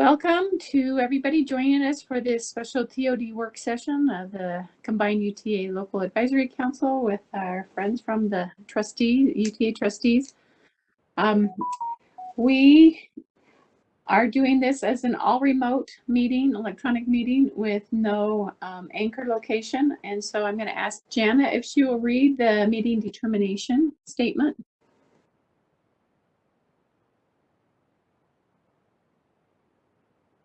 Welcome to everybody joining us for this special TOD work session of the Combined UTA Local Advisory Council with our friends from the UTA trustees. We are doing this as an all remote meeting, electronic meeting with no anchor location. And so I'm going to ask Jana if she will read the meeting determination statement.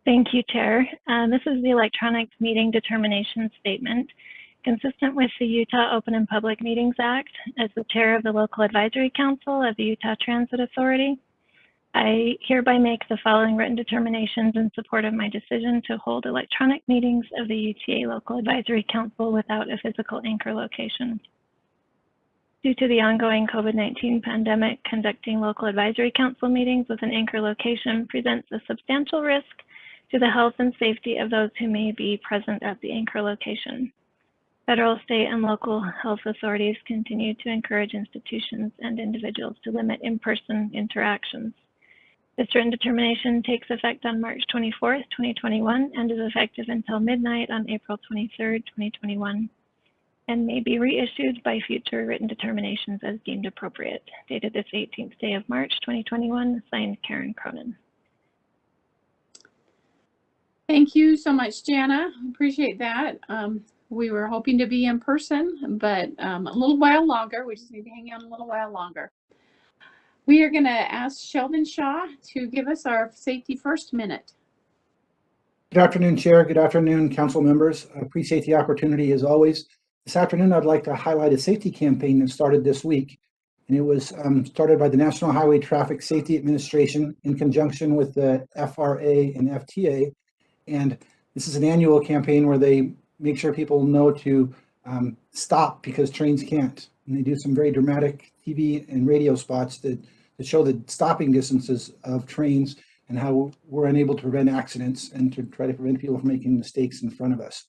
Thank you, Chair. This is the electronic meeting determination statement. Consistent with the Utah Open and Public Meetings Act, as the Chair of the Local Advisory Council of the Utah Transit Authority, I hereby make the following written determinations in support of my decision to hold electronic meetings of the UTA Local Advisory Council without a physical anchor location. Due to the ongoing COVID-19 pandemic, conducting local advisory council meetings with an anchor location presents a substantial risk to the health and safety of those who may be present at the anchor location. Federal, state, and local health authorities continue to encourage institutions and individuals to limit in-person interactions. This written determination takes effect on March 24th, 2021, and is effective until midnight on April 23rd, 2021, and may be reissued by future written determinations as deemed appropriate. Dated this 18th day of March, 2021, signed Karen Cronin. Thank you so much, Jana. Appreciate that. We were hoping to be in person, but a little while longer. We just need to hang out a little while longer. We are going to ask Sheldon Shaw to give us our safety first minute. Good afternoon, Chair. Good afternoon, council members. I appreciate the opportunity as always. This afternoon, I'd like to highlight a safety campaign that started this week. And it was started by the National Highway Traffic Safety Administration in conjunction with the FRA and FTA. And this is an annual campaign where they make sure people know to stop because trains can't. And they do some very dramatic TV and radio spots that show the stopping distances of trains and how we're unable to prevent accidents and to try to prevent people from making mistakes in front of us.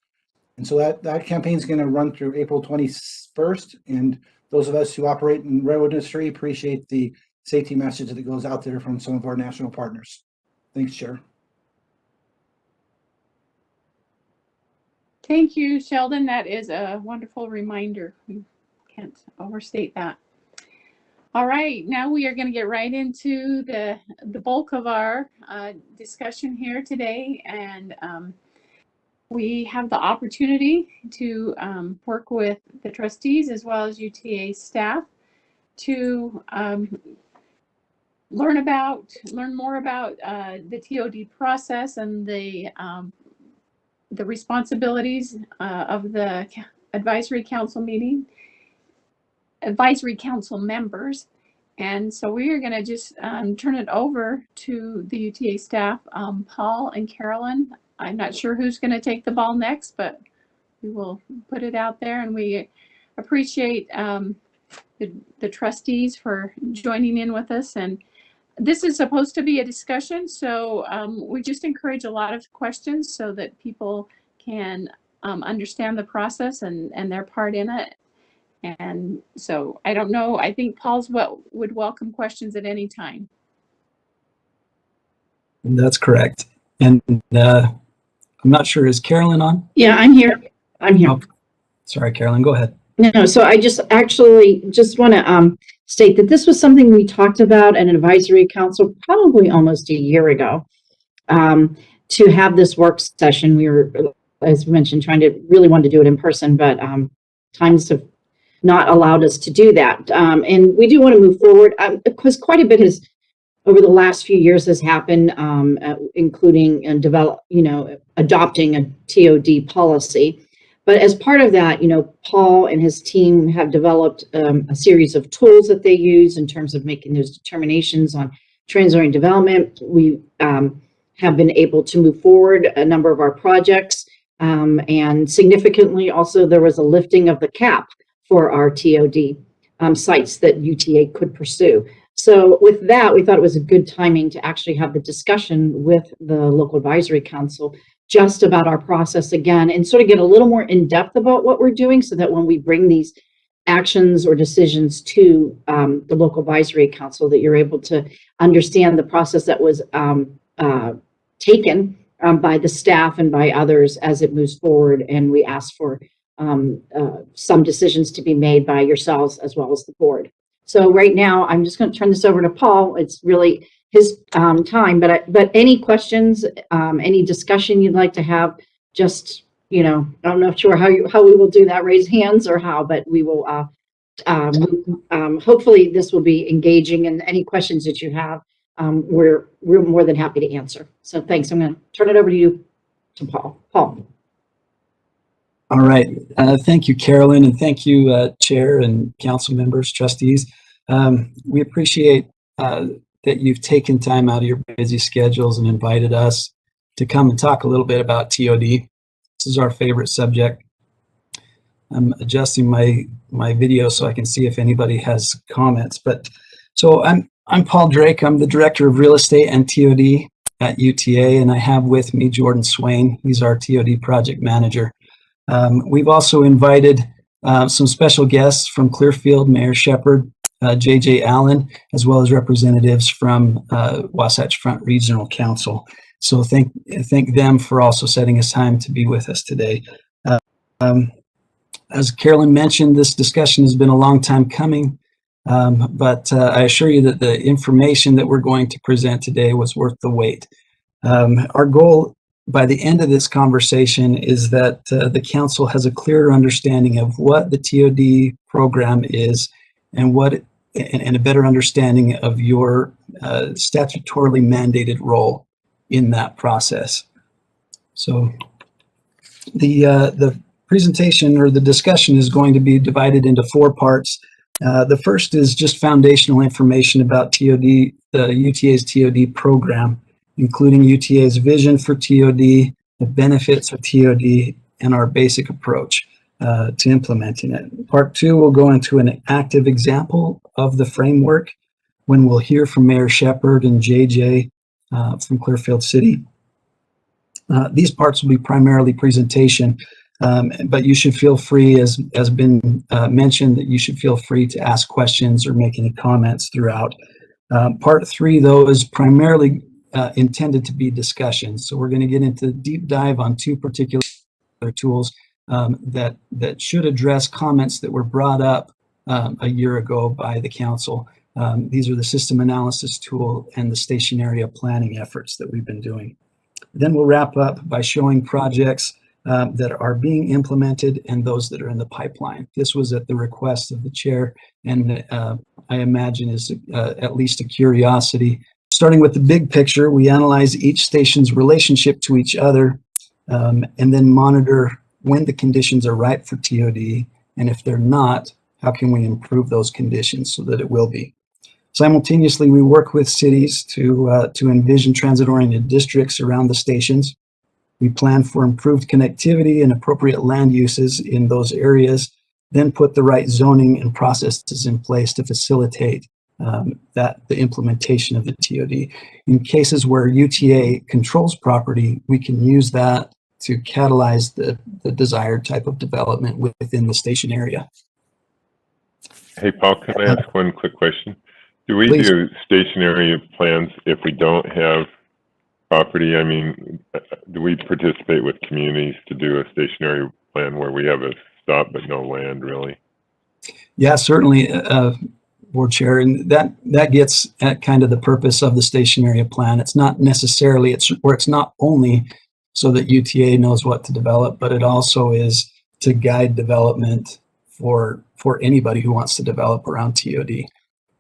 And so that campaign is going to run through April 21st. And those of us who operate in the railroad industry appreciate the safety message that goes out there from some of our national partners. Thanks, Chair. Thank you, Sheldon. That is a wonderful reminder. We can't overstate that. All right, now we are going to get right into the bulk of our discussion here today. And we have the opportunity to work with the trustees as well as UTA staff to learn more about the TOD process and the responsibilities of the advisory council members. And so we are going to just turn it over to the UTA staff, Paul and Carolyn. I'm not sure who's going to take the ball next, but we will put it out there. And we appreciate the trustees for joining in with us. And this is supposed to be a discussion, so we just encourage a lot of questions so that people can understand the process and their part in it. And so I don't know, I think Paul's would welcome questions at any time. That's correct. And I'm not sure, is Carolyn on? Yeah, I'm here. Oh, sorry, Carolyn, go ahead. No, so I just want to state that this was something we talked about at an advisory council probably almost a year ago. To have this work session, we were, as mentioned, really wanted to do it in person, but times have not allowed us to do that. And we do want to move forward because quite a bit has, over the last few years, has happened, including adopting a TOD policy. But as part of that, Paul and his team have developed a series of tools that they use in terms of making those determinations on transit development. We have been able to move forward a number of our projects, and significantly also there was a lifting of the cap for our TOD sites that UTA could pursue. So with that, we thought it was a good timing to actually have the discussion with the local advisory council just about our process again and sort of get a little more in depth about what we're doing so that when we bring these actions or decisions to the local advisory council that you're able to understand the process that was taken by the staff and by others as it moves forward. And we ask for some decisions to be made by yourselves as well as the board. So right now, I'm just going to turn this over to Paul. It's really his time, but any questions, any discussion you'd like to have, just, you know, I'm not sure how we will do that, raise hands or how, but we will, hopefully this will be engaging, and any questions that you have, we're more than happy to answer. So thanks. I'm going to turn it over to you, to Paul. Paul. All right. Thank you, Carolyn, and thank you, Chair and council members, trustees. We appreciate that you've taken time out of your busy schedules and invited us to come and talk a little bit about TOD. This is our favorite subject. I'm adjusting my video so I can see if anybody has comments. But so I'm Paul Drake. I'm the Director of Real Estate and TOD at UTA, and I have with me Jordan Swain. He's our TOD project manager. We've also invited some special guests from Clearfield, Mayor Shepherd, JJ Allen, as well as representatives from Wasatch Front Regional Council. So thank them for also setting us time to be with us today. As Carolyn mentioned, this discussion has been a long time coming, but I assure you that the information that we're going to present today was worth the wait. Our goal by the end of this conversation is that the council has a clearer understanding of what the TOD program is and a better understanding of your statutorily mandated role in that process. So the presentation or the discussion is going to be divided into 4 parts. The first is just foundational information about TOD, the UTA's TOD program, including UTA's vision for TOD, the benefits of TOD, and our basic approach to implementing it. Part 2 will go into an active example of the framework when we'll hear from Mayor Shepherd and JJ from Clearfield City. These parts will be primarily presentation, but you should feel free, as been mentioned, that you should feel free to ask questions or make any comments throughout. Part 3, though, is primarily intended to be discussion. So we're going to get into deep dive on 2 particular tools that should address comments that were brought up a year ago by the council. These are the system analysis tool and the station area planning efforts that we've been doing. Then we'll wrap up by showing projects that are being implemented and those that are in the pipeline. This was at the request of the chair, and I imagine is at least a curiosity. Starting with the big picture, we analyze each station's relationship to each other and then monitor when the conditions are right for TOD, and if they're not, how can we improve those conditions so that it will be. Simultaneously, we work with cities to envision transit-oriented districts around the stations. We plan for improved connectivity and appropriate land uses in those areas, then put the right zoning and processes in place to facilitate the implementation of the TOD. In cases where UTA controls property, we can use that to catalyze the desired type of development within the station area. Hey, Paul, can I ask one quick question? Do we Please. do stationary plans if we don't have property? I mean, do we participate with communities to do a stationary plan where we have a stop but no land, really? Yeah, certainly, Board Chair, and that gets at kind of the purpose of the station area plan. It's not necessarily, it's not only so that UTA knows what to develop, but it also is to guide development for anybody who wants to develop around TOD.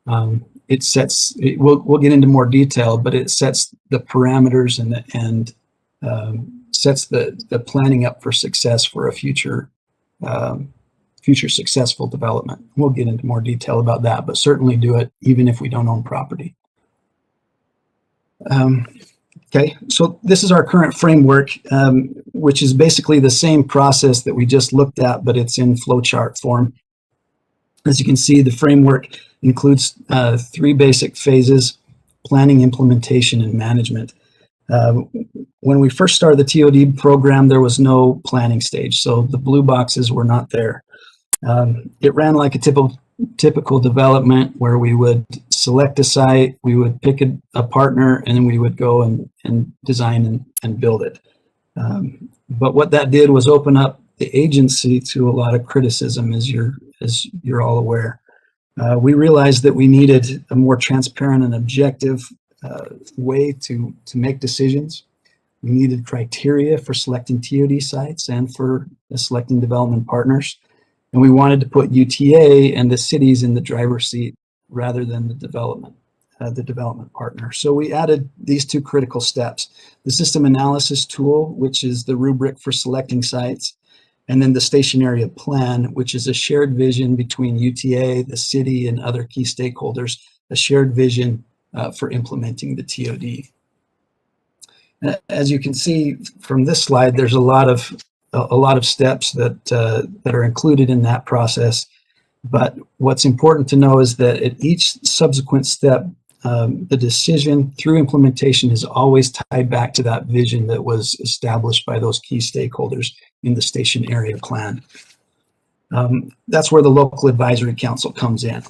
We'll get into more detail, but it sets the parameters and sets the planning up for success for a future successful development. We'll get into more detail about that, but certainly do it even if we don't own property. Okay, so this is our current framework, which is basically the same process that we just looked at, but it's in flowchart form. As you can see, the framework includes 3 basic phases: planning, implementation, and management. When we first started the TOD program, there was no planning stage, so the blue boxes were not there. It ran like a typical development where we would select a site, we would pick a partner, and then we would go and design and build it. But what that did was open up the agency to a lot of criticism, as you're all aware. We realized that we needed a more transparent and objective way to make decisions. We needed criteria for selecting TOD sites and for selecting development partners. And we wanted to put UTA and the cities in the driver's seat rather than the development partner. So we added these two critical steps: the system analysis tool, which is the rubric for selecting sites, and then the station area plan, which is a shared vision between UTA, the city, and other key stakeholders, a shared vision for implementing the TOD. As you can see from this slide, there's a lot of steps that are included in that process. But what's important to know is that at each subsequent step, the decision through implementation is always tied back to that vision that was established by those key stakeholders in the station area plan. That's where the local advisory council comes in.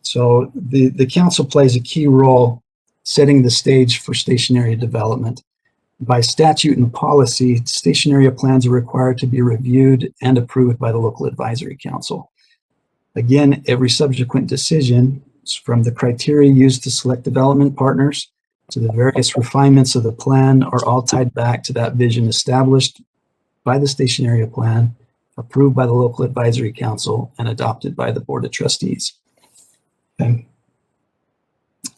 So the council plays a key role setting the stage for station area development. By statute and policy, station area plans are required to be reviewed and approved by the local advisory council. Again, every subsequent decision, from the criteria used to select development partners to the various refinements of the plan, are all tied back to that vision established by the station area plan, approved by the local advisory council, and adopted by the board of trustees. Okay.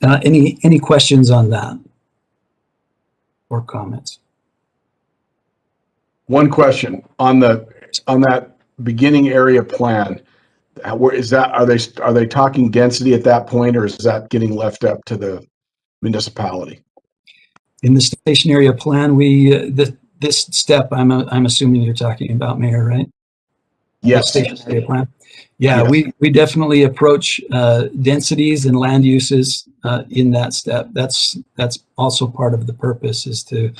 Any questions on that or comments? One question on that beginning area plan. Where is that? Are they talking density at that point, or is that getting left up to the municipality? In the station area plan, this step, I'm assuming you're talking about, Mayor, right? Yes. The station area plan. Yeah, Yes. we definitely approach densities and land uses in that step. That's also part of the purpose, is to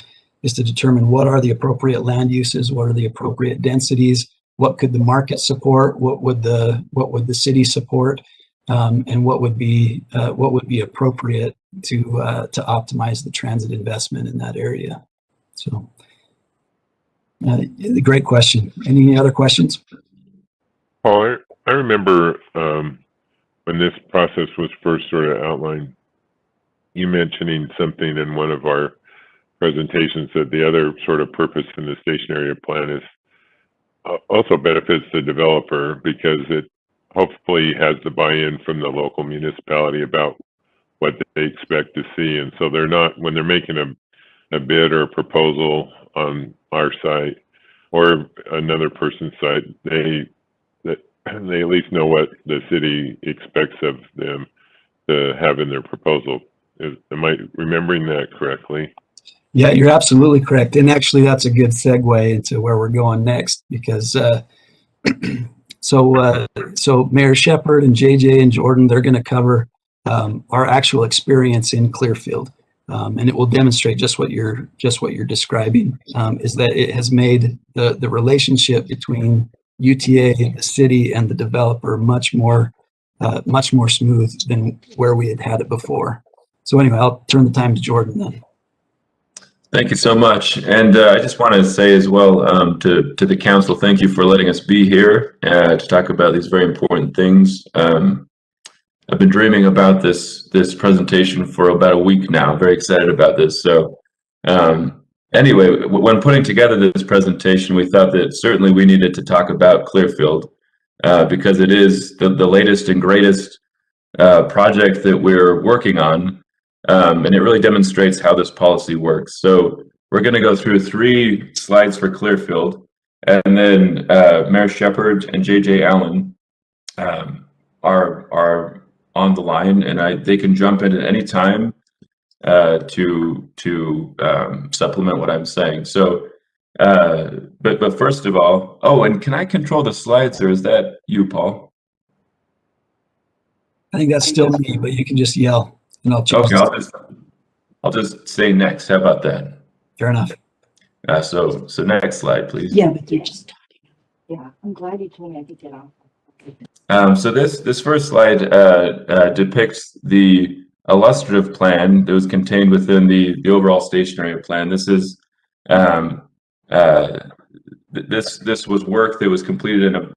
determine what are the appropriate land uses, what are the appropriate densities, what could the market support, what would the city support, and what would be appropriate to optimize the transit investment in that area. So, great question. Any other questions? Paul, I remember when this process was first sort of outlined, you mentioning something in one of our presentations that the other sort of purpose in the station area plan is also benefits the developer, because it hopefully has the buy-in from the local municipality about what they expect to see. And so they're not, when they're making a bid or a proposal on our site or another person's site, they at least know what the city expects of them to have in their proposal. Am I remembering that correctly? Yeah, you're absolutely correct. And actually, that's a good segue into where we're going next, because so Mayor Shepherd and JJ and Jordan, they're going to cover our actual experience in Clearfield. And it will demonstrate just what you're describing, is that it has made the relationship between UTA, the city, and the developer much more smooth than where we had it before. So anyway, I'll turn the time to Jordan then. Thank you so much. And I just want to say as well to the council, thank you for letting us be here to talk about these very important things. I've been dreaming about this presentation for about a week now. I'm very excited about this. So anyway, when putting together this presentation, we thought that certainly we needed to talk about Clearfield because it is the latest and greatest project that we're working on. And it really demonstrates how this policy works. So we're going to go through 3 slides for Clearfield, and then Mayor Shepherd and JJ Allen are on the line, and they can jump in at any time to supplement what I'm saying. So, but first of all, and can I control the slides, or is that you, Paul? I think that's still me, but you can just yell. And I'll choose. Okay, I'll just say next. How about that? Fair enough. So next slide, please. Yeah, but you're just talking. Yeah, I'm glad you told me I could get off. So this first slide depicts the illustrative plan that was contained within the overall station area plan. This is this was work that was completed in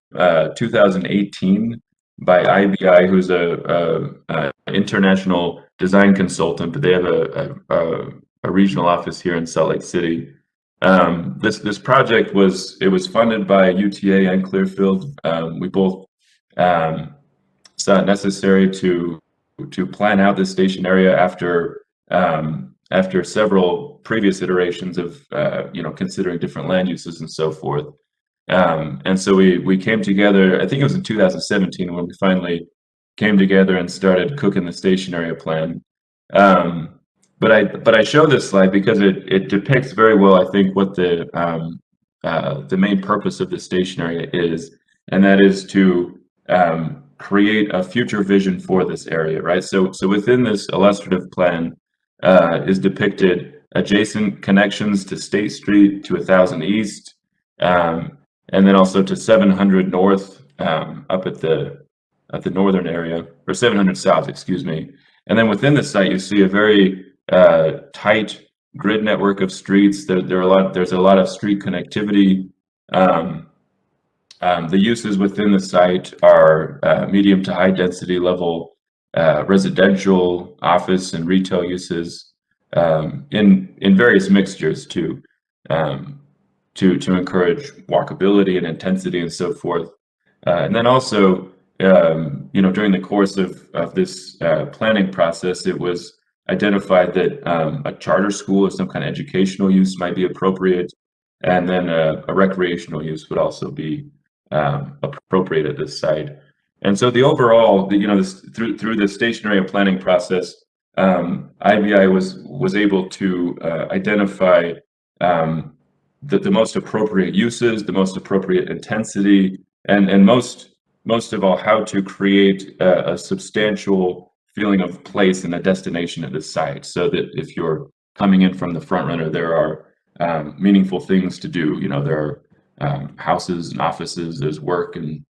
2018 by IBI, who's a international design consultant, but they have a regional office here in Salt Lake City. This project was funded by UTA and Clearfield. We both saw it necessary to plan out this station area after several previous iterations of considering different land uses and so forth. And so we came together, I think it was in 2017 when we finally came together and started cooking the station area plan. But I show this slide because it depicts very well, I think, what the main purpose of the station area is, and that is to create a future vision for this area, right? So within this illustrative plan is depicted adjacent connections to State Street, to 1000 East, and then also to 700 North up at the northern area, or 700 South, excuse me. And then within the site, you see a very tight grid network of streets. There's a lot of street connectivity. The uses within the site are medium to high density level residential, office, and retail uses in various mixtures too, to encourage walkability and intensity and so forth. And then also, during the course of this planning process, it was identified that a charter school or some kind of educational use might be appropriate, and then a recreational use would also be appropriate at this site. And so the overall, through the station area planning process, IBI was able to identify the most appropriate uses, the most appropriate intensity, and most of all, how to create a substantial feeling of place and a destination at this site, so that if you're coming in from the front runner, there are meaningful things to do. There are houses and offices, there's work and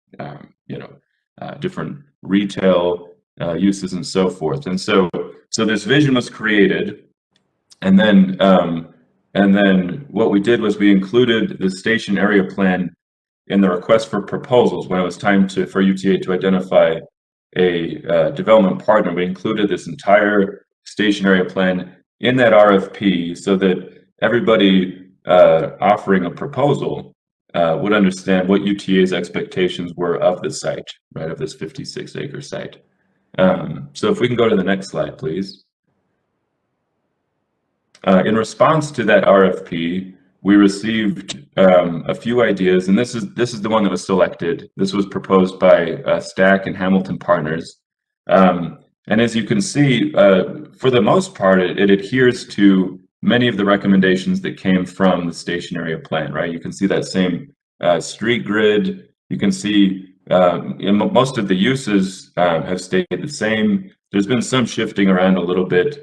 different retail uses and so forth. And so this vision was created, and then what we did was we included the station area plan in the request for proposals. When it was time for UTA to identify a development partner, we included this entire station area plan in that RFP, so that everybody offering a proposal would understand what UTA's expectations were of the site, right, of this 56-acre site. So if we can go to the next slide, please. In response to that RFP, we received a few ideas, and this is the one that was selected. This was proposed by Stack and Hamilton Partners. And as you can see, for the most part, it adheres to many of the recommendations that came from the station area plan, right? You can see that same street grid. You can see most of the uses have stayed the same. There's been some shifting around a little bit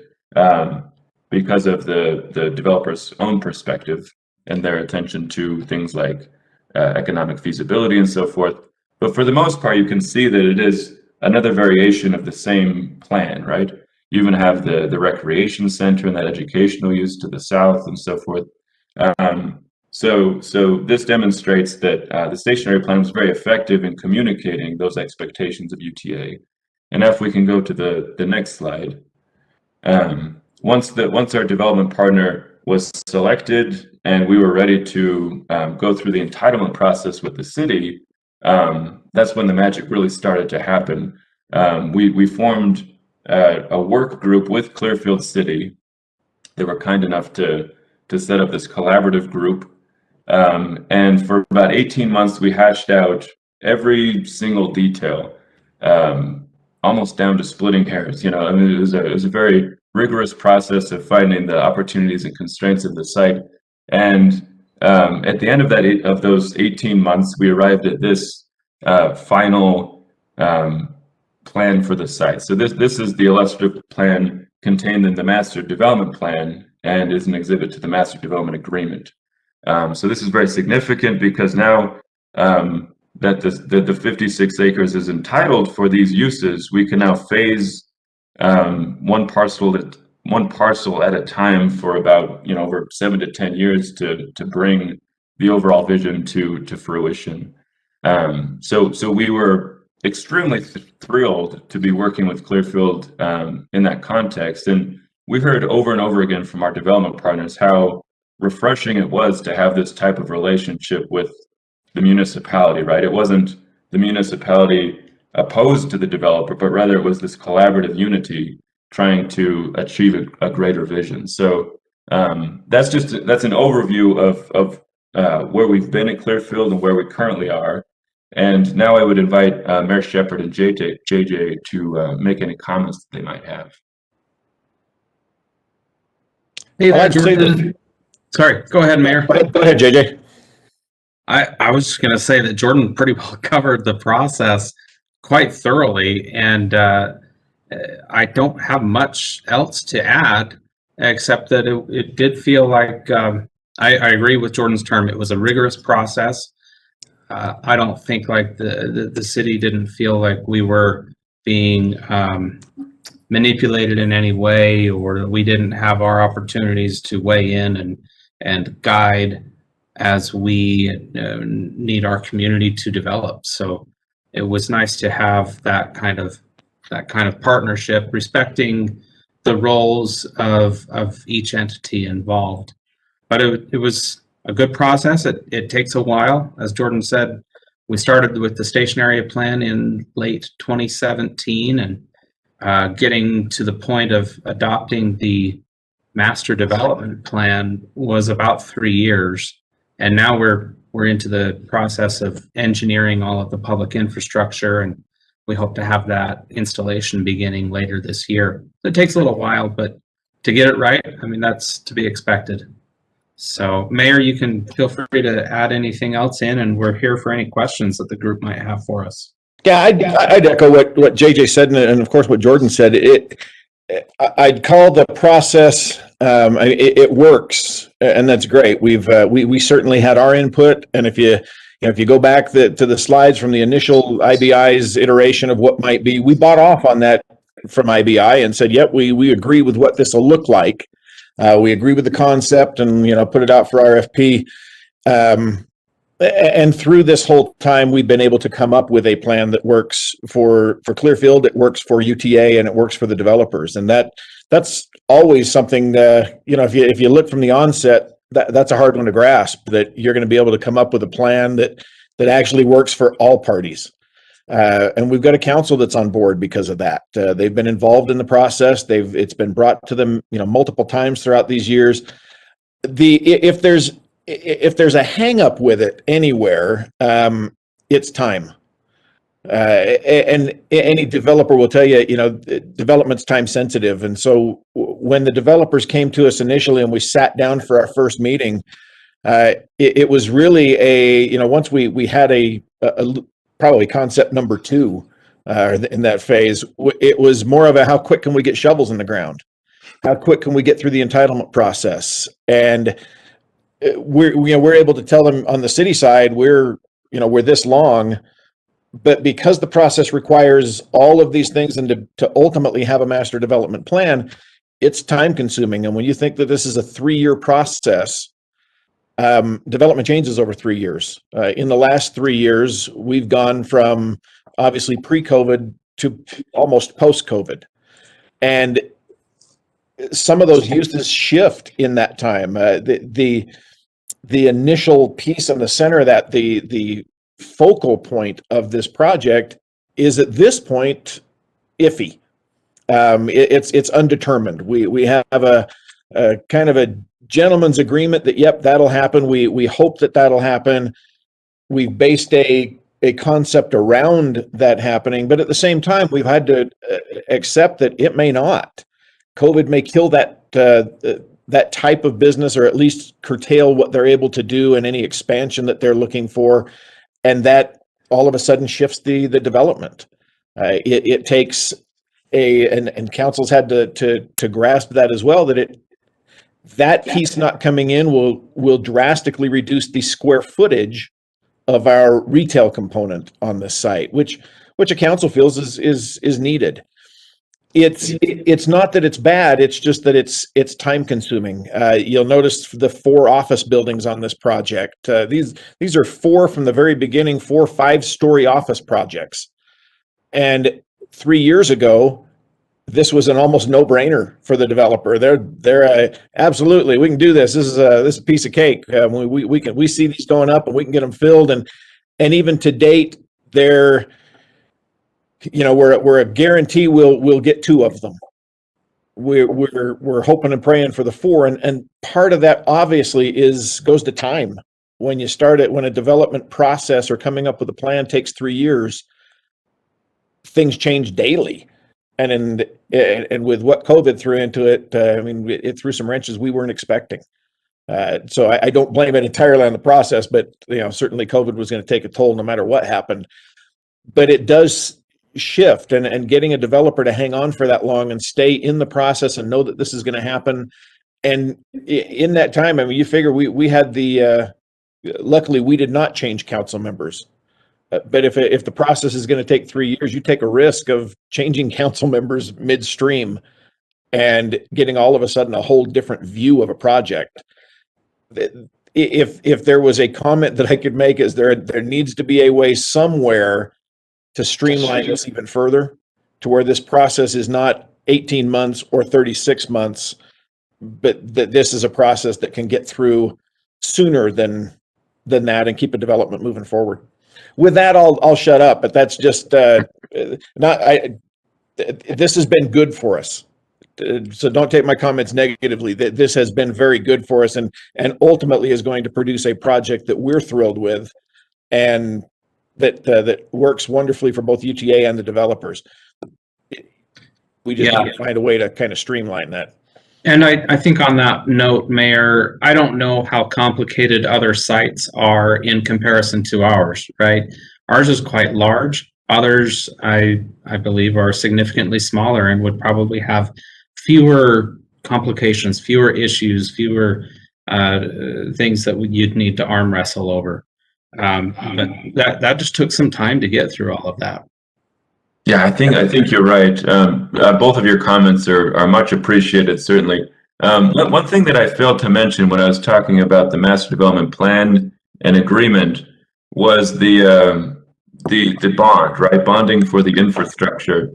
because of the developer's own perspective and their attention to things like economic feasibility and so forth. But for the most part, you can see that it is another variation of the same plan, right? You even have the recreation center and that educational use to the south and so forth. So this demonstrates that the station area plan was very effective in communicating those expectations of UTA. And now if we can go to the next slide. Once our development partner was selected and we were ready to go through the entitlement process with the city, that's when the magic really started to happen. We formed a work group with Clearfield City. They were kind enough to set up this collaborative group. And for about 18 months, we hashed out every single detail, almost down to splitting hairs. It was a very rigorous process of finding the opportunities and constraints of the site. And at the end of those 18 months, we arrived at this final plan for the site. So this is the illustrative plan contained in the master development plan and is an exhibit to the master development agreement. So this is very significant because now that the 56 acres is entitled for these uses, we can now phase one parcel at a time for about over 7 to 10 years to bring the overall vision to fruition. So we were extremely thrilled to be working with Clearfield in that context, and we heard over and over again from our development partners how refreshing it was to have this type of relationship with the municipality, right? It wasn't the municipality opposed to the developer, but rather it was this collaborative unity trying to achieve a greater vision. So that's an overview of where we've been at Clearfield and where we currently are. And now I would invite Mayor Shepherd and JJ to make any comments that they might have. Hey there, I'd say Jordan. Sorry, go ahead, Mayor. Go ahead, JJ. I was just going to say that Jordan pretty well covered the process quite thoroughly, and I don't have much else to add, except that it did feel like, I agree with Jordan's term, it was a rigorous process. I don't think like the city didn't feel like we were being manipulated in any way, or we didn't have our opportunities to weigh in and guide as we need our community to develop. So it was nice to have that kind of partnership, respecting the roles of each entity involved. But it was a good process. It takes a while. As Jordan said, we started with the station area plan in late 2017, and getting to the point of adopting the master development plan was about 3 years. And now we're into the process of engineering all of the public infrastructure, and we hope to have that installation beginning later this year. It takes a little while, but to get it right, I mean, that's to be expected. So, Mayor, you can feel free to add anything else in, and we're here for any questions that the group might have for us. Yeah, I'd echo what JJ said, and of course what Jordan said. I'd call the process, it works, and that's great. We certainly had our input, and if you go back to the slides from the initial IBI's iteration of what might be, we bought off on that from IBI and said, yep, we agree with what this will look like. We agree with the concept, and put it out for RFP. And through this whole time, we've been able to come up with a plan that works for Clearfield, it works for UTA, and it works for the developers. And that's always something, if you look from the onset, that's a hard one to grasp, that you're going to be able to come up with a plan that actually works for all parties. And we've got a council that's on board because of that. They've been involved in the process. It's been brought to them, multiple times throughout these years. If there's a hang up with it anywhere, it's time. And any developer will tell you, development's time sensitive. And so when the developers came to us initially and we sat down for our first meeting, it was really once we had a probably concept number 2 in that phase, it was more of a how quick can we get shovels in the ground? How quick can we get through the entitlement process? And we're able to tell them on the city side, we're this long, but because the process requires all of these things and to ultimately have a master development plan, it's time consuming. And when you think that this is a 3-year process, development changes over 3 years. In the last 3 years, we've gone from obviously pre-COVID to almost post-COVID. And some of those uses shift in that time. The initial piece in the center of that, the focal point of this project is at this point iffy. It's undetermined. We have a kind of a gentleman's agreement that yep, that'll happen. We hope that'll happen. We've based a concept around that happening, but at the same time, we've had to accept that it may not. COVID may kill that type of business, or at least curtail what they're able to do and any expansion that they're looking for. And that all of a sudden shifts the development. It takes and council's had to grasp that as well, that piece not coming in will drastically reduce the square footage of our retail component on this site, which a council feels is needed. It's not that it's bad. It's just that it's time consuming. You'll notice the 4 office buildings on this project. These are 4 from the very beginning, 4 5-story office projects. And 3 years ago, this was an almost no-brainer for the developer. They're absolutely, we can do this. This is a piece of cake. We see these going up and we can get them filled. And even to date, they're, we're a guarantee we'll get 2 of them. We're hoping and praying for the 4, and part of that obviously goes to time. When you start it, when a development process or coming up with a plan takes 3 years, things change daily. And with what COVID threw into it, it threw some wrenches we weren't expecting. So I don't blame it entirely on the process, but certainly COVID was going to take a toll no matter what happened. But it does shift, and getting a developer to hang on for that long and stay in the process and know that this is going to happen. And in that time, you figure we had luckily we did not change council members. But if the process is going to take 3 years, you take a risk of changing council members midstream and getting all of a sudden a whole different view of a project. If there was a comment that I could make, is there needs to be a way somewhere to streamline this even further, to where this process is not 18 months or 36 months, but that this is a process that can get through sooner than that and keep a development moving forward. With that, I'll shut up, but that's just this has been good for us. So don't take my comments negatively. This has been very good for us, and ultimately is going to produce a project that we're thrilled with, and that works wonderfully for both UTA and the developers. We just need to find a way to kind of streamline that. And I think on that note, Mayor, I don't know how complicated other sites are in comparison to ours, right? Ours is quite large. Others, I believe, are significantly smaller and would probably have fewer complications, fewer issues, fewer things that you'd need to arm wrestle over. But that just took some time to get through all of that. Yeah, I think you're right. Both of your comments are much appreciated, certainly. One thing that I failed to mention when I was talking about the master development plan and agreement was the bond, right? Bonding for the infrastructure,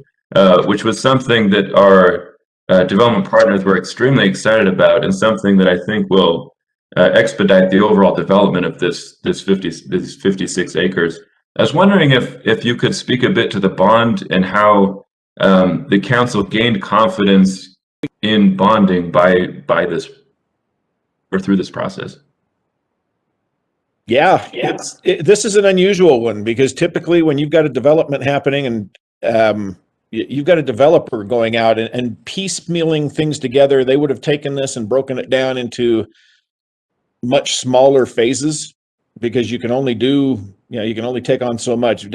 which was something that our development partners were extremely excited about, and something that I think will expedite the overall development of this 56 acres. I was wondering if you could speak a bit to the bond and how the council gained confidence in bonding by this or through this process. Yeah, this is an unusual one, because typically when you've got a development happening and you've got a developer going out and piecemealing things together, they would have taken this and broken it down into much smaller phases, because you can only take on so much.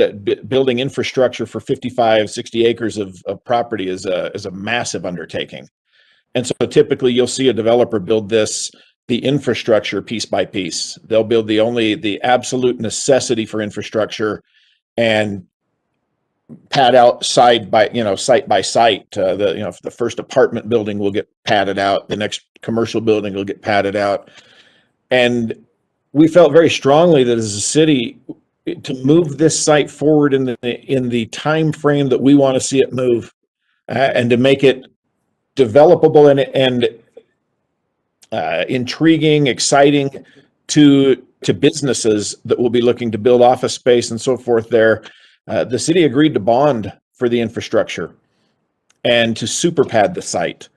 Building infrastructure for 55, 60 acres of property is a massive undertaking. And so typically you'll see a developer build the infrastructure piece by piece. They'll build the absolute necessity for infrastructure and pad out site by site. The first apartment building will get padded out. The next commercial building will get padded out. And we felt very strongly that as a city, to move this site forward in the time frame that we want to see it move, and to make it developable and intriguing, exciting to businesses that will be looking to build office space and so forth there, the city agreed to bond for the infrastructure and to super pad the site.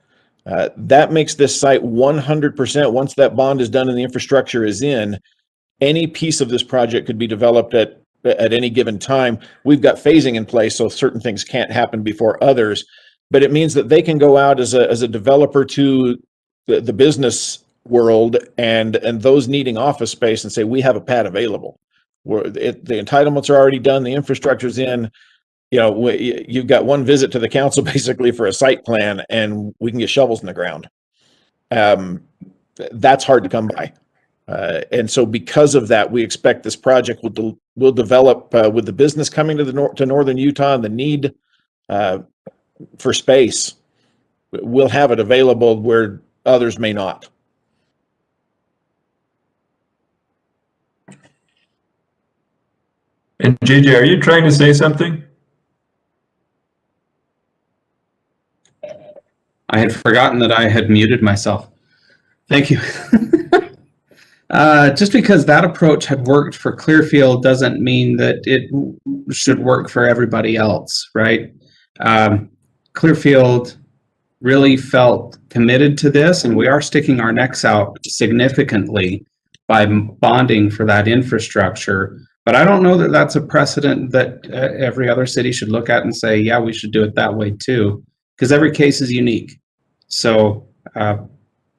That makes this site 100%. Once that bond is done and the infrastructure is in, any piece of this project could be developed at any given time. We've got phasing in place, so certain things can't happen before others, but it means that they can go out as a developer to the business world and those needing office space and say, we have a pad available. The entitlements are already done, the infrastructure's in. You've got one visit to the council basically for a site plan, and we can get shovels in the ground. That's hard to come by. And so because of that, we expect this project will develop with the business coming to northern Utah and the need for space, we'll have it available where others may not. And JJ, are you trying to say something? I had forgotten that I had muted myself. Thank you. Just because that approach had worked for Clearfield doesn't mean that it should work for everybody else, right? Clearfield really felt committed to this, and we are sticking our necks out significantly by bonding for that infrastructure. But I don't know that that's a precedent that every other city should look at and say, yeah, we should do it that way too, because every case is unique. So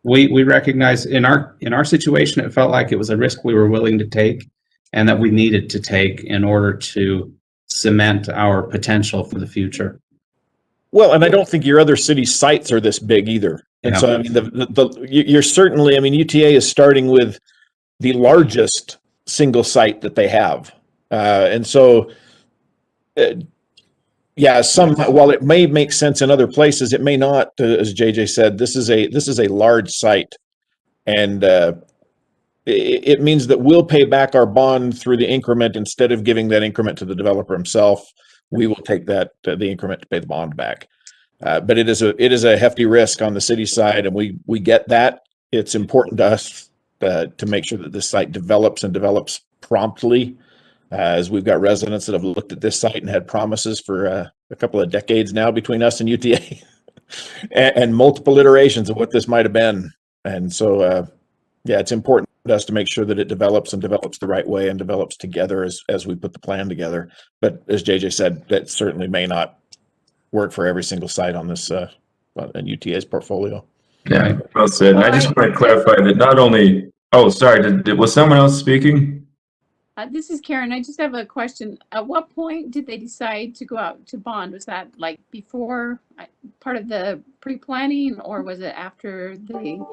we recognize in our situation, it felt like it was a risk we were willing to take and that we needed to take in order to cement our potential for the future. Well, and I don't think your other city sites are this big either. And Yeah. so, I mean, you're certainly, I mean, UTA is starting with the largest single site that they have. And so, yeah, while it may make sense in other places, it may not, as JJ said, this is a large site. And it means that we'll pay back our bond through the increment instead of giving that increment to the developer himself. We will take that, the increment to pay the bond back. But it is a hefty risk on the city side, and we get that. It's important to us to make sure that this site develops and develops promptly, as we've got residents that have looked at this site and had promises for a couple of decades now between us and UTA, and multiple iterations of what this might have been. And so, yeah, it's important to us to make sure that it develops and develops the right way and develops together as we put the plan together. But as JJ said, that certainly may not work for every single site on this in UTA's portfolio. Yeah, well said. And I just want to clarify that not only, oh, sorry, was someone else speaking? This is Karen. I just have a question. At what point did they decide to go out to bond? Was that like before part of the pre-planning, or was it after the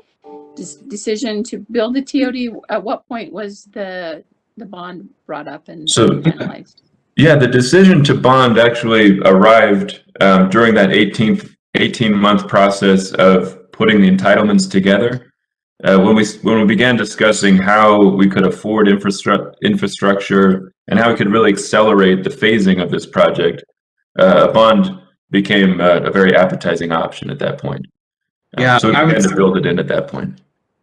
decision to build the TOD? At what point was the bond brought up and finalized? Yeah, the decision to bond actually arrived during that 18-month process of putting the entitlements together. When we began discussing how we could afford infrastructure and how we could really accelerate the phasing of this project, a bond became a very appetizing option at that point. Yeah, so we began to build it in at that point.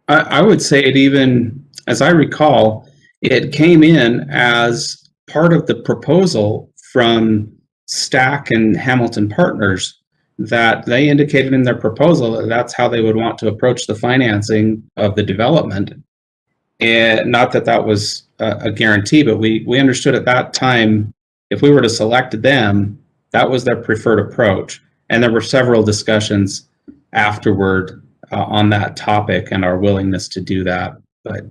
I would say it even, as I recall, it came in as part of the proposal from Stack and Hamilton Partners, that they indicated in their proposal that that's how they would want to approach the financing of the development. And not that that was a guarantee, but we understood at that time, if we were to select them, that was their preferred approach. And there were several discussions afterward on that topic and our willingness to do that. But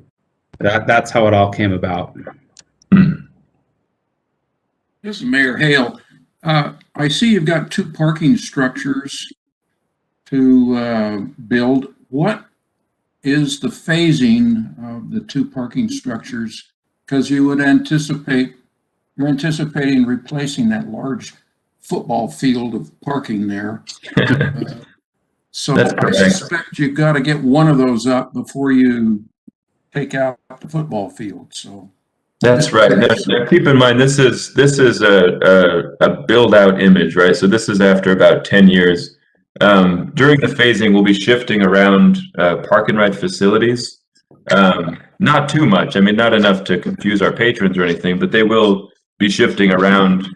that's how it all came about. This is Mayor Hale. I see you've got 2 parking structures to build. What is the phasing of the 2 parking structures? Because you're anticipating replacing that large football field of parking there. So I suspect you've got to get one of those up before you take out the football field. So. That's right. Now, keep in mind, this is a build out image, right? So this is after about 10 years. During the phasing, we'll be shifting around park and ride facilities. Not too much. I mean, not enough to confuse our patrons or anything, but they will be shifting around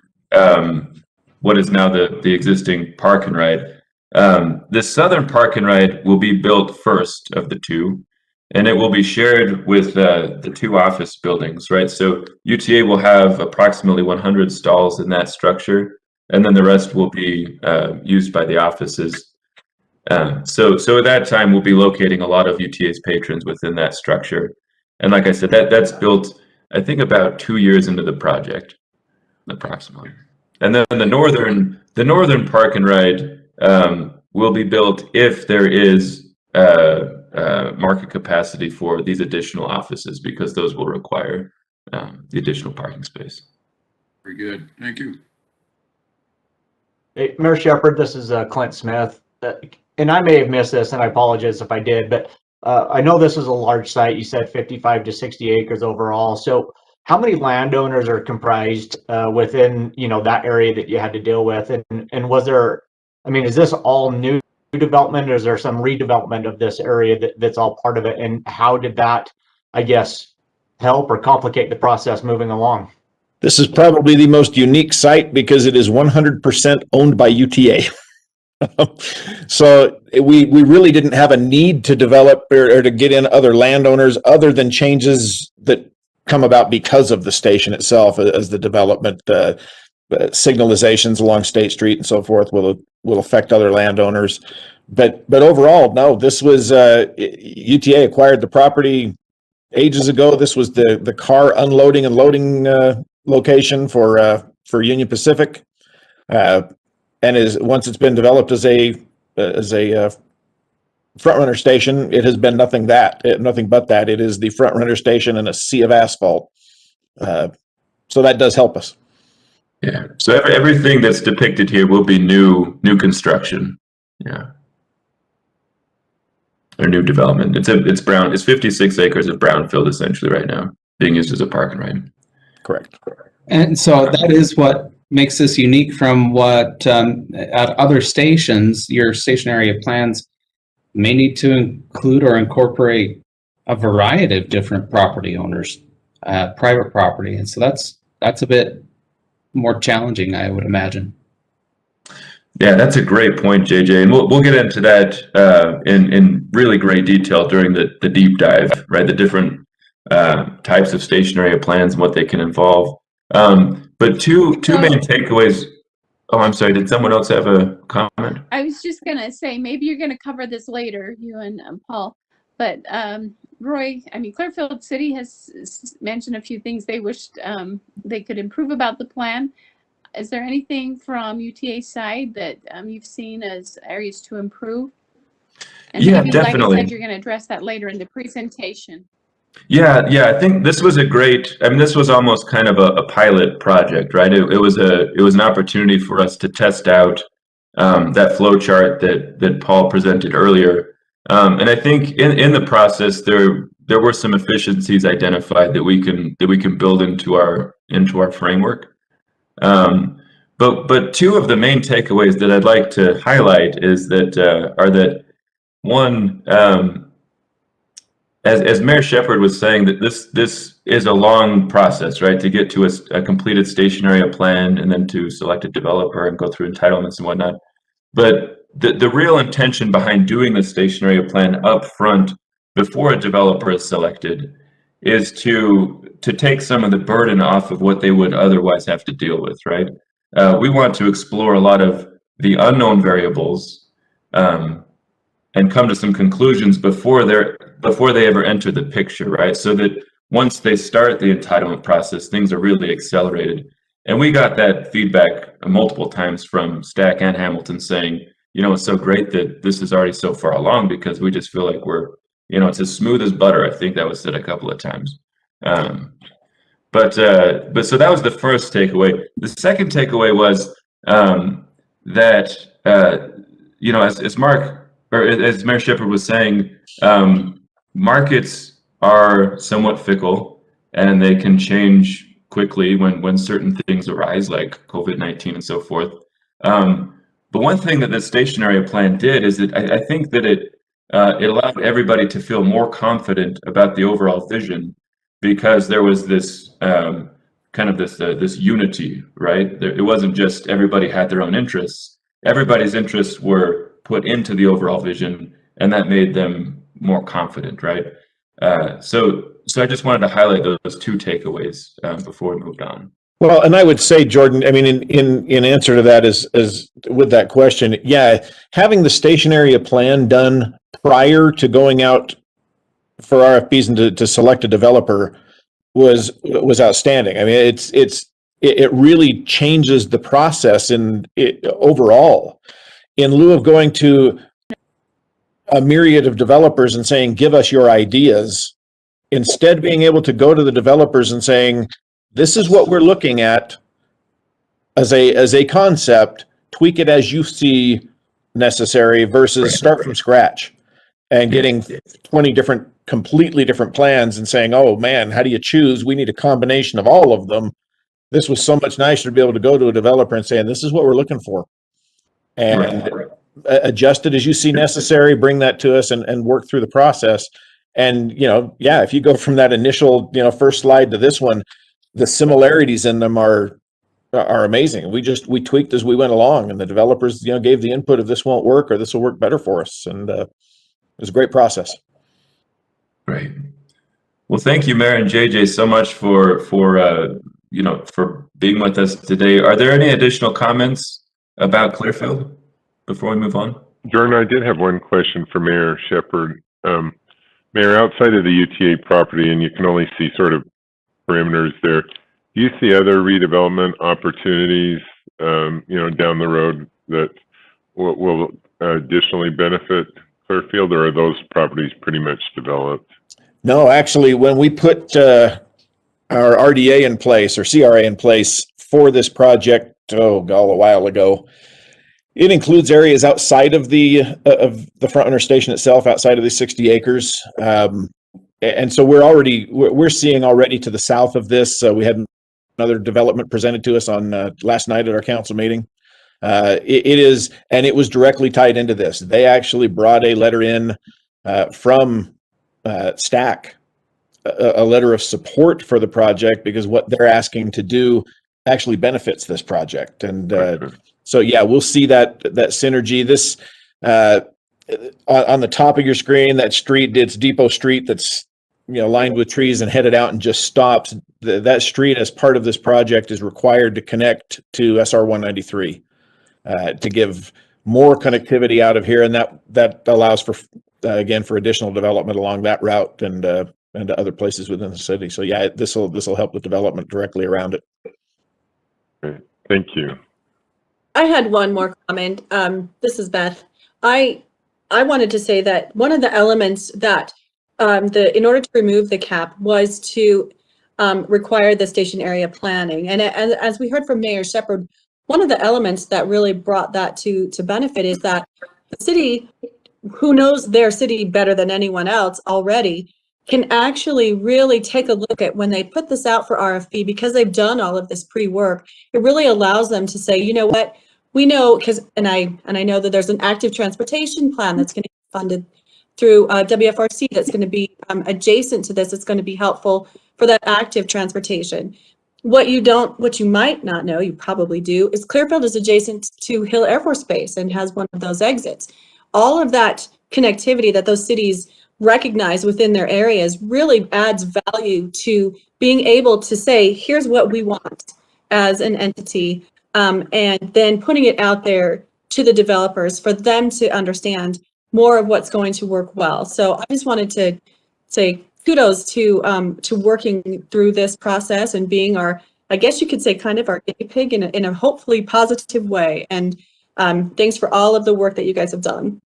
what is now the existing park and ride. The southern park and ride will be built first of the 2. And it will be shared with the 2 office buildings, right? So UTA will have approximately 100 stalls in that structure, and then the rest will be used by the offices. So at that time, we'll be locating a lot of UTA's patrons within that structure. And like I said, that's built, I think, about 2 years into the project, approximately. And then the northern park and ride will be built if there is market capacity for these additional offices, because those will require the additional parking space. Very good. Thank you. Hey, Mayor Shepherd, this is Clint Smith. And I may have missed this, and I apologize if I did, but I know this is a large site. You said 55 to 60 acres overall. So how many landowners are comprised within, that area that you had to deal with? And was there, is this all new development, or is there some redevelopment of this area that's all part of it? And how did that, I guess, help or complicate the process moving along? This is probably the most unique site because it is 100% owned by UTA. So we really didn't have a need to develop or to get in other landowners other than changes that come about because of the station itself, as the development signalizations along State Street and so forth will affect other landowners. But overall, no, this was UTA acquired the property ages ago. This was the car unloading and loading location for Union Pacific, and once it's been developed as a front runner station, it has been nothing but that. It is the front runner station in a sea of asphalt. So that does help us. Yeah. So everything that's depicted here will be new construction. Yeah. Or new development. It's 56 acres of brownfield essentially right now, being used as a park and ride. Correct. And so that is what makes this unique from what at other stations, your station area plans may need to include or incorporate a variety of different property owners, private property. And so that's a bit more challenging, I would imagine. Yeah, that's a great point, JJ, and we'll get into that in really great detail during the deep dive, right? The different types of station area plans and what they can involve. But two main takeaways. Oh, I'm sorry. Did someone else have a comment? I was just gonna say maybe you're gonna cover this later, you and Paul. But Roy, Clearfield City has mentioned a few things they wished they could improve about the plan. Is there anything from UTA's side that you've seen as areas to improve? And Yeah, maybe, definitely. like I said, you're going to address that later in the presentation. Yeah, I think this was this was almost kind of a pilot project, right? It was an opportunity for us to test out that flow chart that Paul presented earlier. And I think in the process there were some efficiencies identified that we can build into our framework. But two of the main takeaways that I'd like to highlight is that one, as Mayor Shepherd was saying, that this is a long process, right? To get to a completed station area plan and then to select a developer and go through entitlements and whatnot. But the real intention behind doing the station area plan up front before a developer is selected is to take some of the burden off of what they would otherwise have to deal with, right? We want to explore a lot of the unknown variables and come to some conclusions before they ever enter the picture, right? So that once they start the entitlement process, things are really accelerated. And we got that feedback multiple times from Stack and Hamilton saying, it's so great that this is already so far along because we just feel like it's as smooth as butter. I think that was said a couple of times. But so that was the first takeaway. The second takeaway was that as Mayor Shepherd was saying, markets are somewhat fickle and they can change quickly when certain things arise, like COVID-19 and so forth. But one thing that the station area plan did is that I think that it allowed everybody to feel more confident about the overall vision because there was this this unity, right? It wasn't just everybody had their own interests. Everybody's interests were put into the overall vision, and that made them more confident, right? So I just wanted to highlight those two takeaways before we moved on. Well, and I would say, Jordan, in answer to that is with that question, yeah, having the station area plan done prior to going out for RFPs and to select a developer was outstanding. It really changes the process overall. In lieu of going to a myriad of developers and saying, give us your ideas, instead being able to go to the developers and saying, this is what we're looking at as a concept. tweak it as you see necessary versus start from scratch and getting 20 different, completely different plans and saying, oh man, how do you choose? We need a combination of all of them. This was so much nicer to be able to go to a developer and say, this is what we're looking for. And adjust it as you see necessary, bring that to us and work through the process. And, if you go from that initial, first slide to this one, the similarities in them are amazing. We tweaked as we went along, and the developers, gave the input of this won't work or this will work better for us. And it was a great process. Great. Well, thank you, Mayor and JJ, so much for being with us today. Are there any additional comments about Clearfield before we move on? Jordan, I did have one question for Mayor Shepherd. Mayor, outside of the UTA property, and you can only see sort of perimeters there, do you see other redevelopment opportunities, down the road that will additionally benefit Clearfield, or are those properties pretty much developed? No, actually, when we put our RDA in place, or CRA in place for this project, a while ago, it includes areas outside of the front runner station itself, outside of the 60 acres. And so we're seeing already to the south of this. We had another development presented to us on last night at our council meeting. It was directly tied into this. They actually brought a letter in from STAC, a letter of support for the project, because what they're asking to do actually benefits this project. And so, we'll see that synergy. This on the top of your screen, that street, it's Depot Street, that's lined with trees and headed out and just stops. That street, as part of this project, is required to connect to SR 193 to give more connectivity out of here, and that allows for additional development along that route and to other places within the city. So this will help with development directly around it. Great. Thank you. I had one more comment. This is Beth. I wanted to say that one of the elements that in order to remove the cap was to require the station area planning. And as we heard from Mayor Shepherd, one of the elements that really brought that to benefit is that the city, who knows their city better than anyone else already, can actually really take a look at when they put this out for RFP, because they've done all of this pre-work. It really allows them to say, you know what, we know, and I know that there's an active transportation plan that's going to be funded through WFRC that's going to be adjacent to this. It's going to be helpful for that active transportation. What you might not know, you probably do, is Clearfield is adjacent to Hill Air Force Base and has one of those exits. All of that connectivity that those cities recognize within their areas really adds value to being able to say, here's what we want as an entity, and then putting it out there to the developers for them to understand more of what's going to work well. So I just wanted to say kudos to working through this process and being our, I guess you could say, kind of our guinea pig in a hopefully positive way. And thanks for all of the work that you guys have done.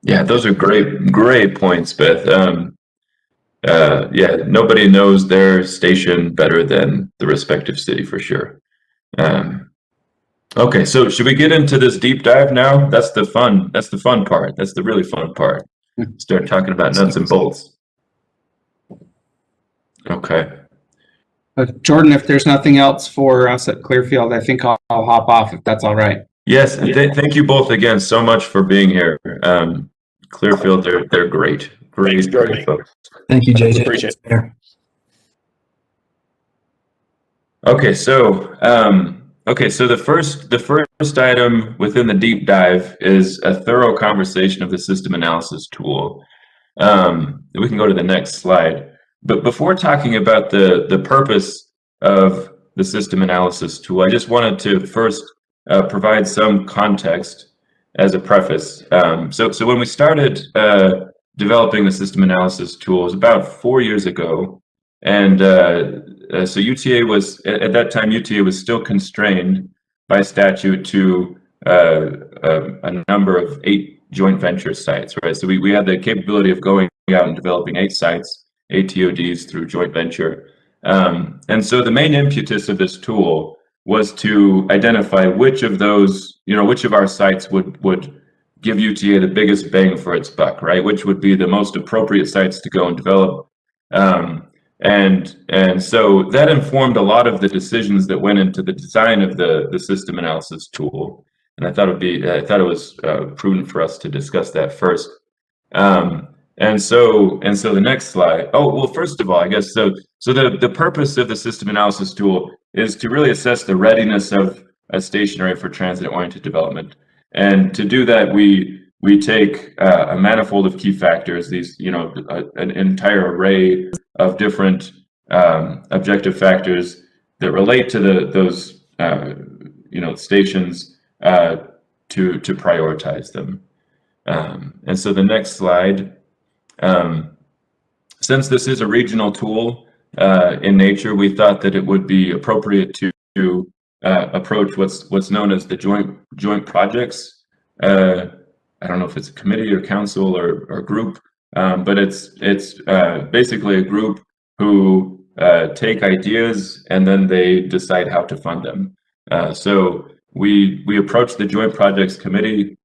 Yeah, those are great points, Beth. Nobody knows their station better than the respective city, for sure. Okay, so should we get into this deep dive now? That's the fun part. That's the really fun part. Start talking about nuts and bolts. Okay. Jordan, if there's nothing else for us at Clearfield, I think I'll hop off, if that's all right. Yes, thank you both again so much for being here. Clearfield, they're great. Great folks. Thank you, JJ. Appreciate it. Okay, so the first item within the deep dive is a thorough conversation of the system analysis tool. We can go to the next slide. But before talking about the purpose of the system analysis tool, I just wanted to first provide some context as a preface. So when we started developing the system analysis tool, it was about 4 years ago. And so UTA was, at that time, UTA was still constrained by statute to a number of 8 joint venture sites, right? So we had the capability of going out and developing 8 sites, 8 TODs through joint venture. And so the main impetus of this tool was to identify which of those, which of our sites would give UTA the biggest bang for its buck, right? Which would be the most appropriate sites to go and develop. And so that informed a lot of the decisions that went into the design of the system analysis tool. And I thought it was prudent for us to discuss that first. And so the next slide. Oh, well, first of all, I guess so the purpose of the system analysis tool is to really assess the readiness of a station area for transit-oriented development. And to do that, we take a manifold of key factors, these, an entire array of different objective factors that relate to those stations to prioritize them. And so the next slide, since this is a regional tool in nature, we thought that it would be appropriate to approach what's known as the joint projects. I don't know if it's a committee or council or group, but it's basically a group who take ideas and then they decide how to fund them. So we approached the Joint Projects Committee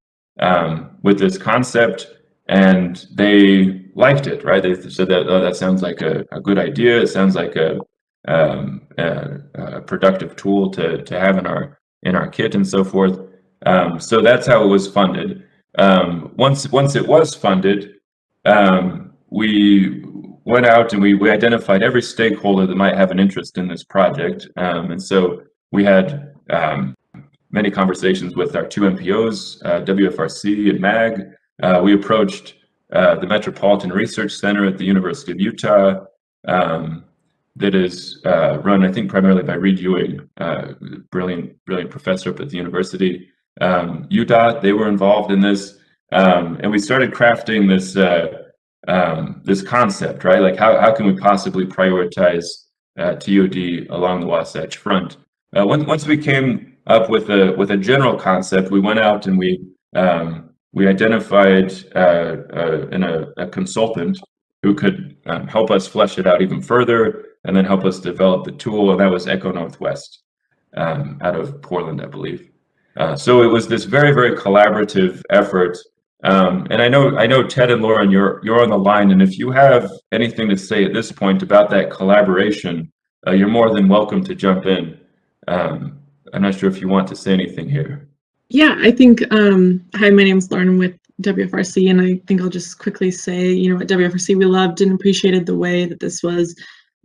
with this concept, and they liked it, right? They said that, oh, that sounds like a good idea. It sounds like a productive tool to have in our kit and so forth. So that's how it was funded. Once it was funded, we went out and we identified every stakeholder that might have an interest in this project. And so we had many conversations with our two MPOs, WFRC and MAG. We approached the Metropolitan Research Center at the University of Utah, that is run, I think, primarily by Reed Ewing, brilliant professor up at the university. UTA, they were involved in this, and we started crafting this concept, right? Like how can we possibly prioritize TOD along the Wasatch Front? Once we came up with a general concept, we went out and we identified a consultant who could help us flesh it out even further and then help us develop the tool, and that was Echo Northwest out of Portland, I believe. So it was this very, very collaborative effort. And I know Ted and Lauren, you're on the line, and if you have anything to say at this point about that collaboration, you're more than welcome to jump in. I'm not sure if you want to say anything here. Yeah, I think, hi, my name is Lauren, I'm with WFRC, and I think I'll just quickly say, at WFRC, we loved and appreciated the way that this was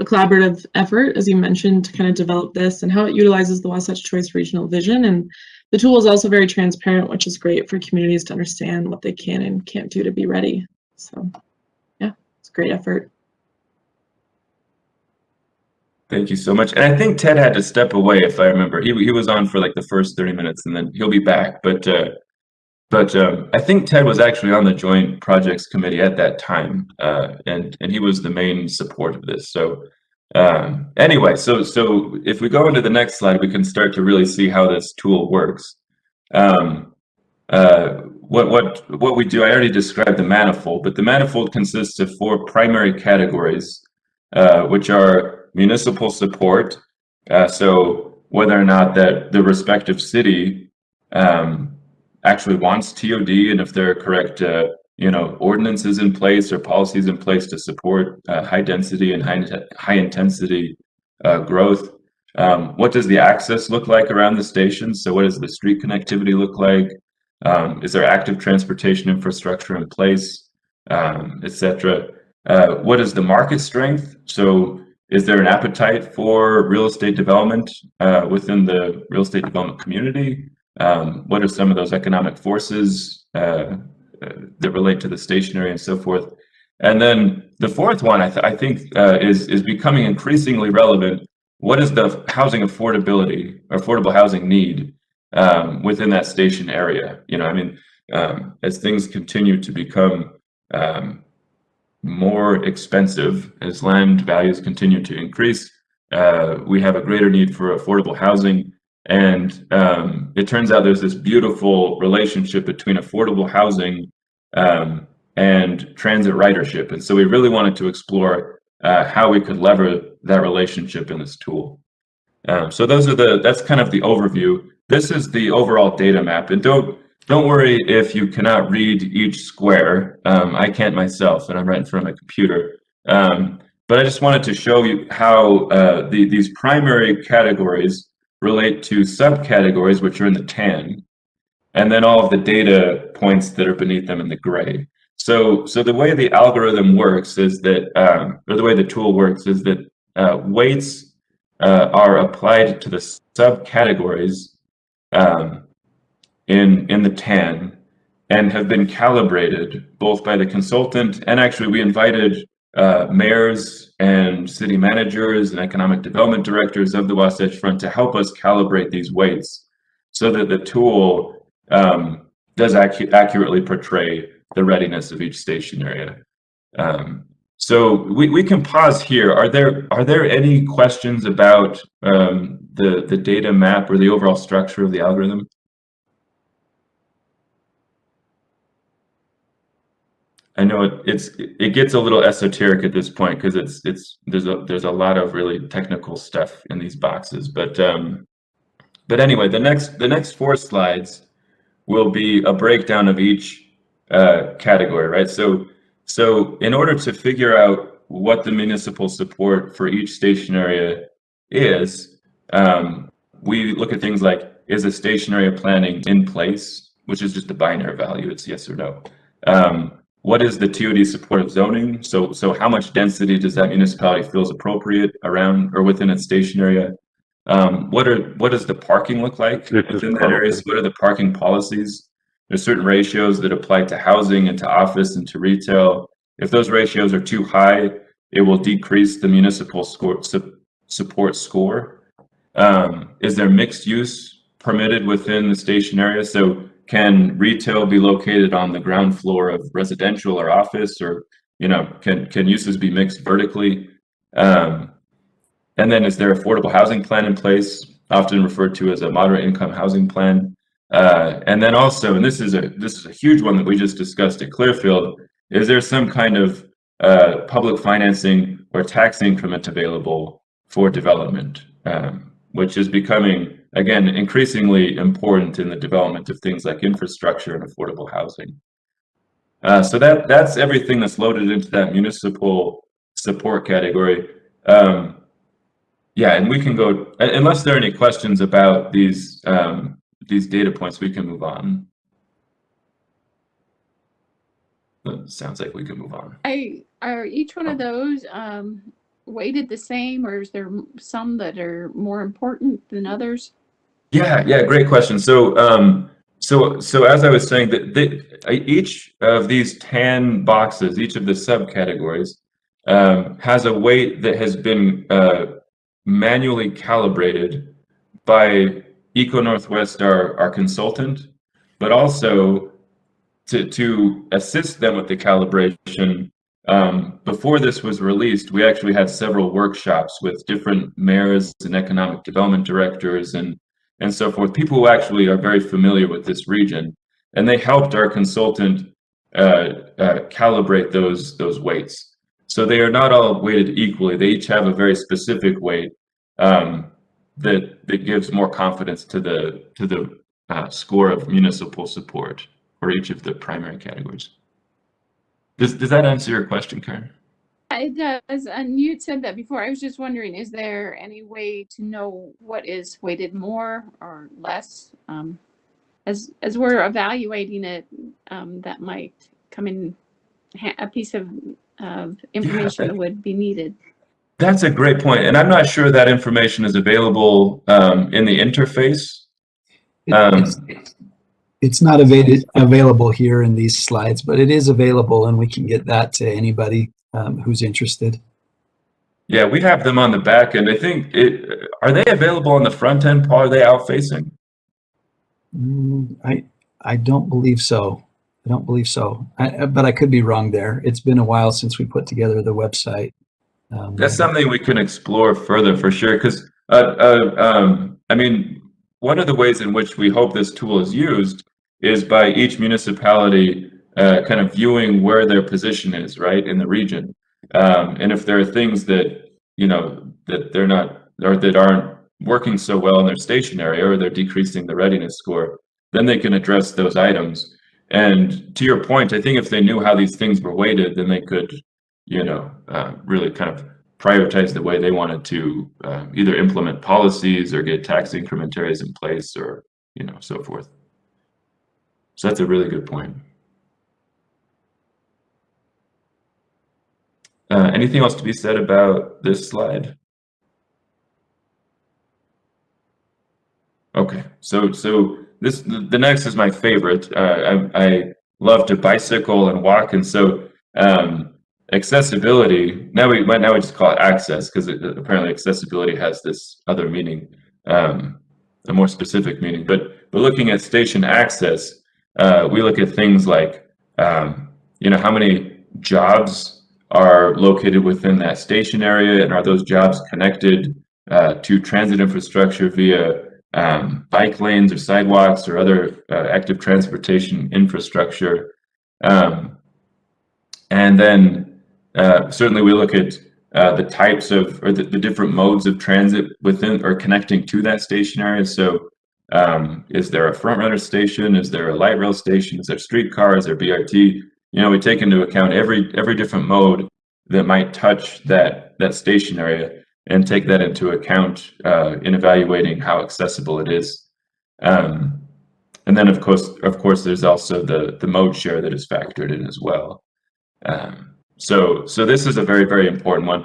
a collaborative effort, as you mentioned, to kind of develop this and how it utilizes the Wasatch Choice regional vision. And the tool is also very transparent, which is great for communities to understand what they can and can't do to be ready. So yeah, it's a great effort. Thank you so much. And I think Ted had to step away, if I remember. He was on for like the first 30 minutes and then he'll be back. But I think Ted was actually on the Joint Projects Committee at that time, and he was the main support of this. So anyway, so if we go into the next slide, we can start to really see how this tool works. What we do, I already described the manifold, but the manifold consists of 4 primary categories, which are municipal support. So whether or not that the respective city actually wants TOD, and if there are correct ordinances in place or policies in place to support high density and high intensity growth. What does the access look like around the station? So what does the street connectivity look like? Is there active transportation infrastructure in place, etc.? What is the market strength? So is there an appetite for real estate development within the real estate development community? What are some of those economic forces that relate to the station area and so forth? And then the fourth one, I think, is becoming increasingly relevant. What is the housing affordability, or affordable housing need within that station area? As things continue to become more expensive, as land values continue to increase, we have a greater need for affordable housing. And it turns out there's this beautiful relationship between affordable housing and transit ridership. And so we really wanted to explore how we could lever that relationship in this tool. So that's kind of the overview. This is the overall data map, and don't worry if you cannot read each square. I can't myself, and I'm right in front of my computer. But I just wanted to show you how these primary categories relate to subcategories, which are in the tan, and then all of the data points that are beneath them in the gray. So the way the algorithm works is that, or the way the tool works is that weights are applied to the subcategories in the tan and have been calibrated both by the consultant, and actually we invited mayors and city managers and economic development directors of the Wasatch Front to help us calibrate these weights so that the tool does accurately portray the readiness of each station area. So we can pause here. Are there any questions about the data map or the overall structure of the algorithm? I know it gets a little esoteric at this point because there's a lot of really technical stuff in these boxes, but anyway, the next 4 slides will be a breakdown of each category, right? So in order to figure out what the municipal support for each station area is, we look at things like, is a station area planning in place, which is just a binary value, it's yes or no. What is the TOD supportive zoning? So how much density does that municipality feel is appropriate around or within its station area? What does the parking look like within that area? So what are the parking policies? There's certain ratios that apply to housing and to office and to retail. If those ratios are too high, it will decrease the municipal support score. Is there mixed use permitted within the station area? So can retail be located on the ground floor of residential or office, or can uses be mixed vertically? And then is there affordable housing plan in place, often referred to as a moderate income housing plan? And then also, and this is a huge one that we just discussed at Clearfield, is there some kind of public financing or tax increment available for development, which is becoming, again, increasingly important in the development of things like infrastructure and affordable housing. So that's everything that's loaded into that municipal support category. Yeah, and we can go, unless there are any questions about these data points, we can move on. Sounds like we can move on. Are each one of those weighted the same, or is there some that are more important than others? Yeah, great question. So as I was saying, that each of these tan boxes, each of the subcategories, has a weight that has been manually calibrated by Eco Northwest, our consultant, but also to assist them with the calibration. Before this was released, we actually had several workshops with different mayors and economic development directors and so forth, people who actually are very familiar with this region, and they helped our consultant calibrate those weights. So they are not all weighted equally. They each have a very specific weight that gives more confidence to the score of municipal support for each of the primary categories. Does that answer your question, Karen? It does, and you said that before. I was just wondering, is there any way to know what is weighted more or less? As we're evaluating it, that might come in a piece of information that would be needed. That's a great point, and I'm not sure that information is available in the interface. It's not available here in these slides, but it is available, and we can get that to anybody who's interested. Yeah, we have them on the back end. I think are they available on the front end, Paul? Are they out facing? I don't believe so. I don't believe so. But I could be wrong there. It's been a while since we put together the website. That's something we can explore further for sure. Because I mean, one of the ways in which we hope this tool is used is by each municipality kind of viewing where their position is, right, in the region. And if there are things that, that they're not, or that aren't working so well in their station area, or they're decreasing the readiness score, then they can address those items. And to your point, I think if they knew how these things were weighted, then they could, really kind of prioritize the way they wanted to either implement policies or get tax incrementaries in place, or so forth. So that's a really good point. Anything else to be said about this slide? Okay, so the next is my favorite. I love to bicycle and walk, and so accessibility. Now we just call it access, because apparently accessibility has this other meaning, a more specific meaning. But looking at station access, we look at things like how many jobs are located within that station area, and are those jobs connected to transit infrastructure via bike lanes or sidewalks or other active transportation infrastructure. And then certainly we look at the types of, or the different modes of transit within or connecting to that station area. So is there a front runner station? Is there a light rail station? Is there streetcar? Is there BRT? We take into account every different mode that might touch that station area, and take that into account in evaluating how accessible it is. And then of course, there's also the mode share that is factored in as well. So this is a very, very important one.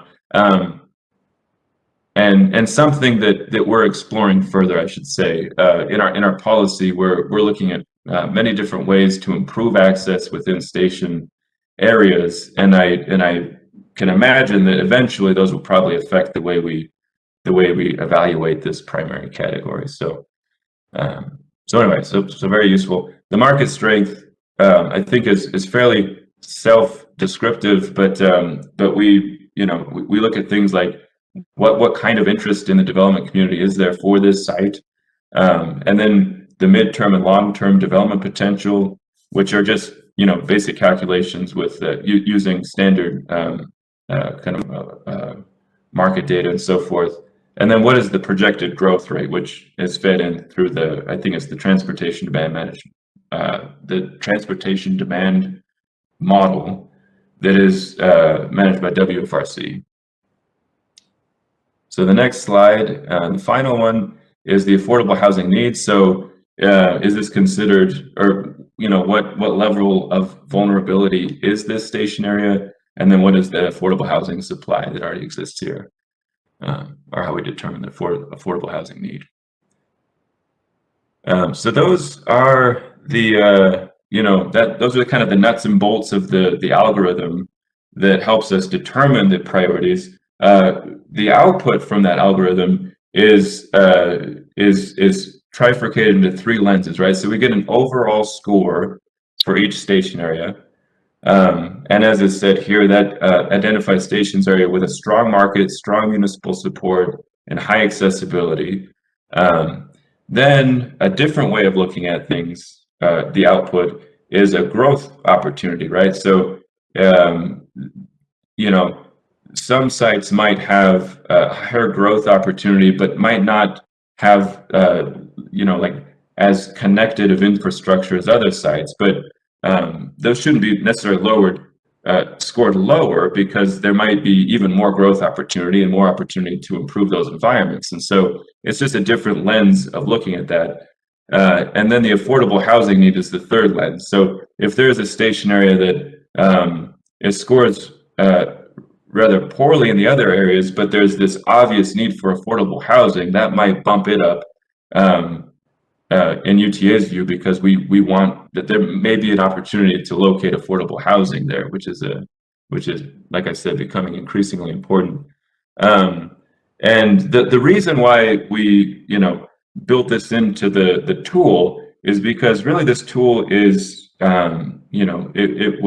And something that we're exploring further, I should say, in our policy, we're looking at many different ways to improve access within station areas, and I can imagine that eventually those will probably affect the way we evaluate this primary category. So anyway, so very useful. The market strength, I think, is fairly self-descriptive, but we look at things like what kind of interest in the development community is there for this site, and then the midterm and long-term development potential, which are just basic calculations with using standard market data and so forth. And then what is the projected growth rate, which is fed in through I think it's the transportation demand management, the transportation demand model that is managed by WFRC. So the next slide, the final one, is the affordable housing needs. So is this considered, or what level of vulnerability is this station area? And then what is the affordable housing supply that already exists here, or how we determine the affordable housing need. So those are the those are kind of the nuts and bolts of the algorithm that helps us determine the priorities. The output from that algorithm is trifurcated into three lenses, right? So we get an overall score for each station area. And as is said here, that identifies stations area with a strong market, strong municipal support, and high accessibility. Then a different way of looking at things, the output, is a growth opportunity, right? So, some sites might have a higher growth opportunity, but might not have, like as connected of infrastructure as other sites. But those shouldn't be necessarily scored lower, because there might be even more growth opportunity and more opportunity to improve those environments. And so it's just a different lens of looking at that. And then the affordable housing need is the third lens. So if there's a station area that it scores rather poorly in the other areas, but there's this obvious need for affordable housing, that might bump it up in UTA's view, because we want that there may be an opportunity to locate affordable housing there, which is like I said, becoming increasingly important. And the reason why we built this into the tool is because really this tool is it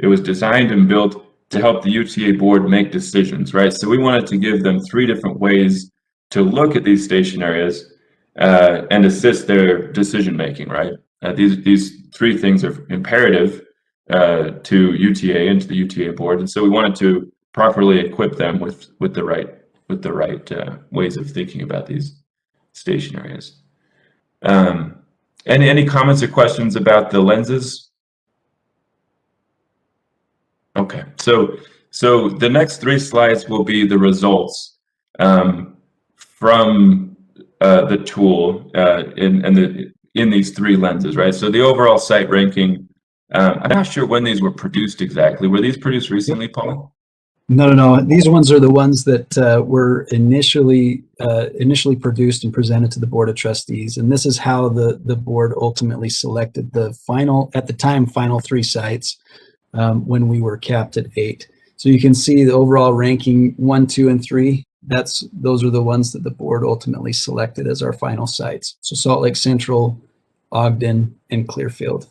was designed and built to help the UTA board make decisions, right? So we wanted to give them three different ways to look at these station areas and assist their decision making, right? These three things are imperative to UTA and to the UTA board, and so we wanted to properly equip them with the right the right ways of thinking about these station areas. Any comments or questions about the lenses? Okay, so the next 3 slides will be the results from the tool in these 3 lenses, right? So the overall site ranking. I'm not sure when these were produced exactly. Were these produced recently, Paul? No. These ones are the ones that were initially produced and presented to the Board of Trustees, and this is how the board ultimately selected the final 3 sites when we were capped at 8. So you can see the overall ranking 1, 2, and 3. Those are the ones that the board ultimately selected as our final sites. So Salt Lake Central, Ogden, and Clearfield.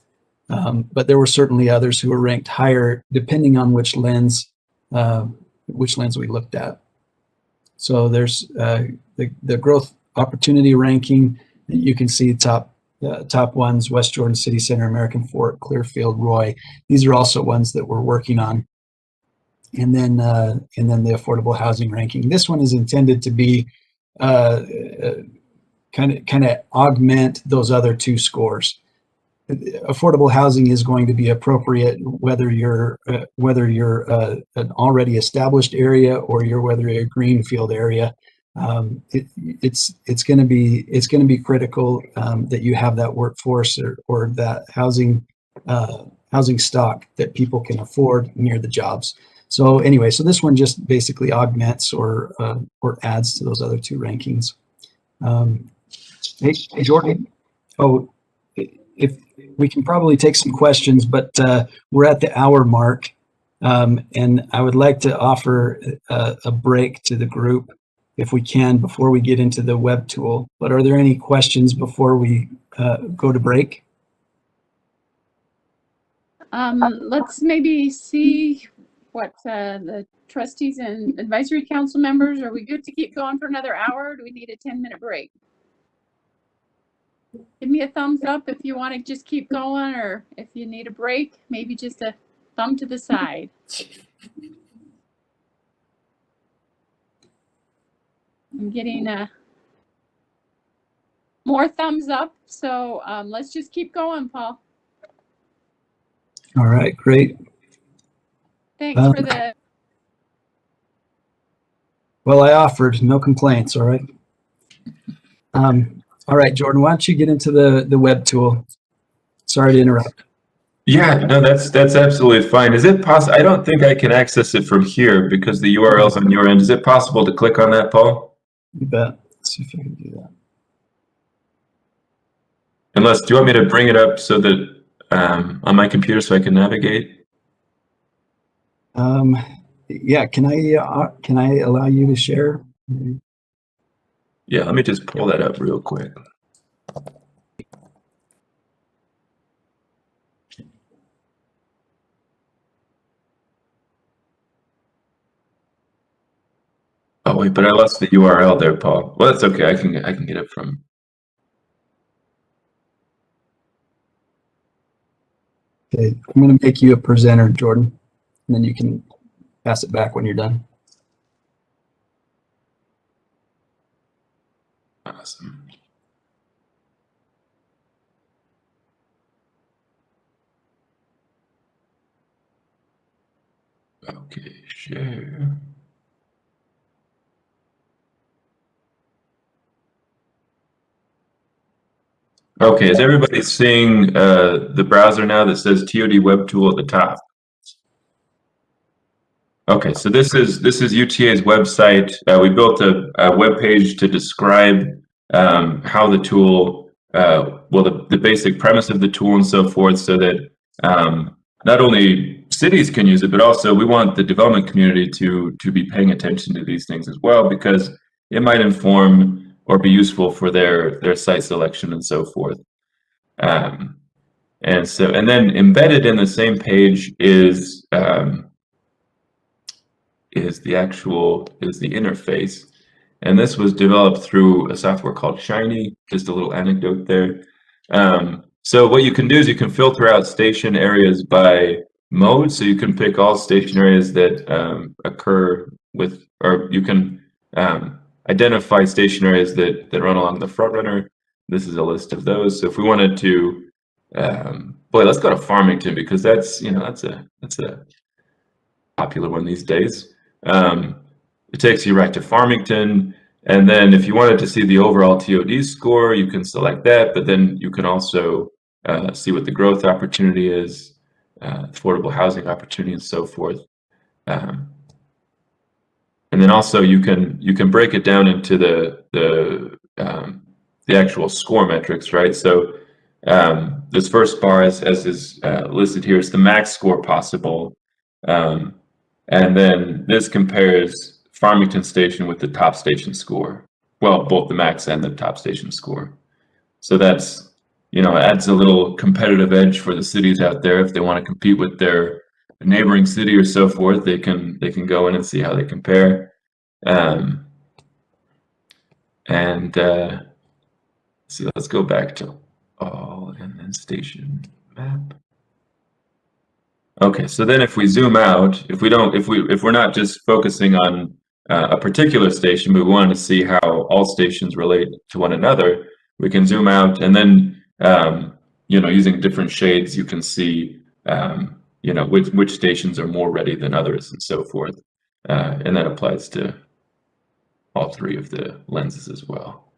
But there were certainly others who were ranked higher depending on which lens we looked at. So there's the growth opportunity ranking. You can see top ones: West Jordan City Center, American Fork, Clearfield, Roy. These are also ones that we're working on. And then the affordable housing ranking. This one is intended to be kind of augment those other 2 scores. Affordable housing is going to be appropriate whether you're an already established area or whether you're a greenfield area. It's going to be critical that you have that workforce or that housing stock that people can afford near the jobs. So anyway, so this one just basically augments or adds to those other 2 rankings. Hey, Jordan. Oh, if we can probably take some questions, but we're at the hour mark, and I would like to offer a break to the group if we can before we get into the web tool. But are there any questions before we go to break? Let's maybe see what the trustees and advisory council members, are we good to keep going for another hour? Or do we need a 10-minute break? Give me a thumbs up if you want to just keep going, or if you need a break, maybe just a thumb to the side. I'm getting more thumbs up, so let's just keep going, Paul. All right, great. Thanks for the... Well, I offered, no complaints, all right? All right, Jordan, why don't you get into the web tool? Sorry to interrupt. Yeah, no, that's absolutely fine. Is it possible? I don't think I can access it from here because the URL's on your end. Is it possible to click on that, Paul? You bet. Let's see if I can do that. Unless, do you want me to bring it up so that on my computer so I can navigate? Yeah, can I allow you to share? Yeah, let me just pull that up real quick. Oh wait, but I lost the URL there, Paul. Well, that's okay. I can get it from. Okay, I'm going to make you a presenter, Jordan, and then you can pass it back when you're done. Awesome. Okay, share. Okay, is everybody seeing the browser now that says TOD Web Tool at the top? Okay, so this is UTA's website. We built a web page to describe how the tool, well, the basic premise of the tool and so forth, so that not only cities can use it, but also we want the development community to be paying attention to these things as well, because it might inform or be useful for their site selection and so forth. And then embedded in the same page is the interface, and this was developed through a software called Shiny. Just a little anecdote there. So what you can do is you can filter out station areas by mode. So you can pick all station areas that occur with, or you can identify station areas that run along the front runner. This is a list of those. So if we wanted to, boy, let's go to Farmington, because that's a popular one these days. It takes you right to Farmington. And then if you wanted to see the overall TOD score, you can select that, but then you can also see what the growth opportunity is, affordable housing opportunity, and so forth. And then also you can break it down into the actual score metrics, right? So this first bar, as is listed here, is the max score possible. And then this compares Farmington Station with the top station score. Well, both the max and the top station score. So that's, adds a little competitive edge for the cities out there. If they want to compete with their neighboring city or so forth, they can go in and see how they compare. So let's go back to all and then station map. Okay, so then if we zoom out, if we're not just focusing on a particular station, but we want to see how all stations relate to one another, we can zoom out, and then using different shades, you can see which stations are more ready than others, and so forth, and that applies to all three of the lenses as well.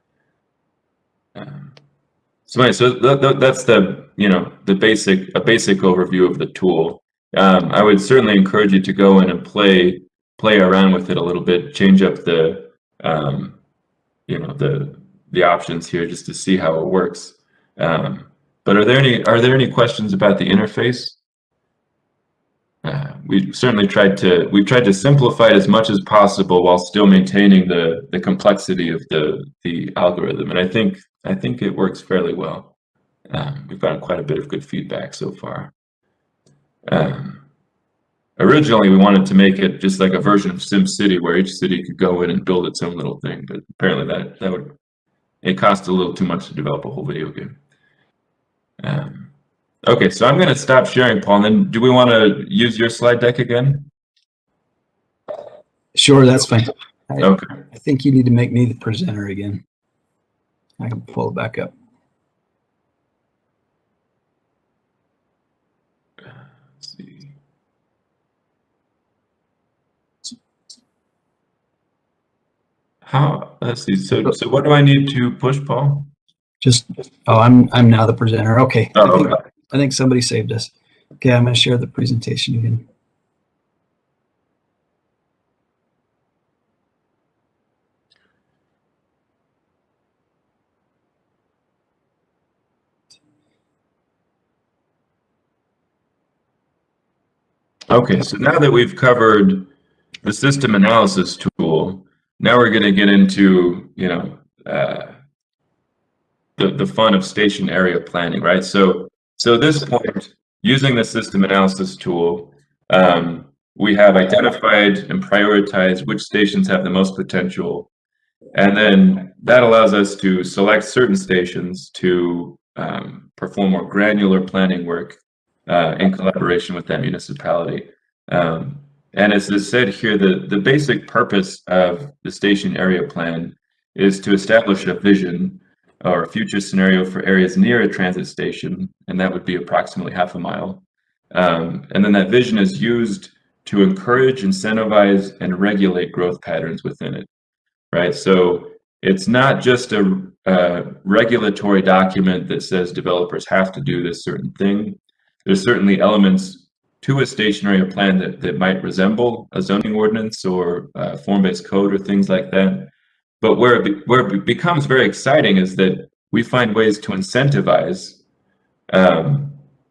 So that's the basic overview of the tool. I would certainly encourage you to go in and play around with it a little bit, change up the options here just to see how it works. But are there any questions about the interface? We've tried to simplify it as much as possible while still maintaining the complexity of the algorithm, and I think it works fairly well. We've gotten quite a bit of good feedback so far. Originally, we wanted to make it just like a version of SimCity, where each city could go in and build its own little thing, but apparently it cost a little too much to develop a whole video game. Okay, so I'm going to stop sharing, Paul, and then do we want to use your slide deck again? Sure, that's fine. Okay. I think you need to make me the presenter again. I can pull it back up. Let's see. Let's see. So what do I need to push, Paul? I'm now the presenter. Okay. Oh, okay. I think somebody saved us. Okay, I'm going to share the presentation again. Okay, so now that we've covered the system analysis tool, now we're going to get into the fun of station area planning, right? So at this point, using the system analysis tool, we have identified and prioritized which stations have the most potential, and then that allows us to select certain stations to perform more granular planning work in collaboration with that municipality. And as is said here, the basic purpose of the station area plan is to establish a vision or a future scenario for areas near a transit station, and that would be approximately half a mile. And then that vision is used to encourage, incentivize, and regulate growth patterns within it, right? So it's not just a regulatory document that says developers have to do this certain thing. There's certainly elements to a station area plan that might resemble a zoning ordinance or form-based code or things like that. But where it becomes very exciting is that we find ways to incentivize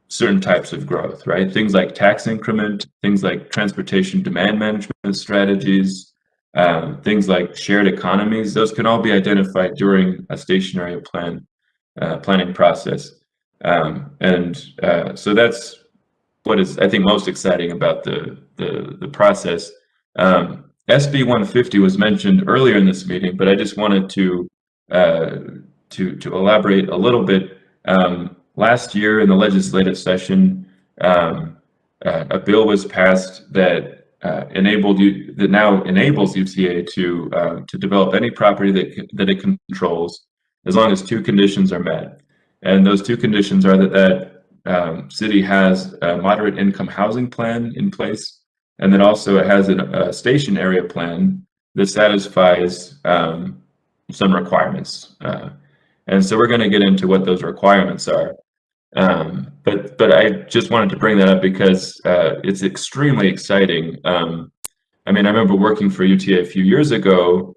certain types of growth, right? Things like tax increment, things like transportation demand management strategies, things like shared economies. Those can all be identified during a station area planning process. So that's what is, I think, most exciting about the process. SB 150 was mentioned earlier in this meeting, but I just wanted to elaborate a little bit. Last year in the legislative session, a bill was passed that now enables UTA to develop any property that it controls, as long as two conditions are met. And those two conditions are that city has a moderate income housing plan in place, and then also it has a station area plan that satisfies some requirements. And so we're going to get into what those requirements are. But I just wanted to bring that up because it's extremely exciting. I mean, I remember working for UTA a few years ago,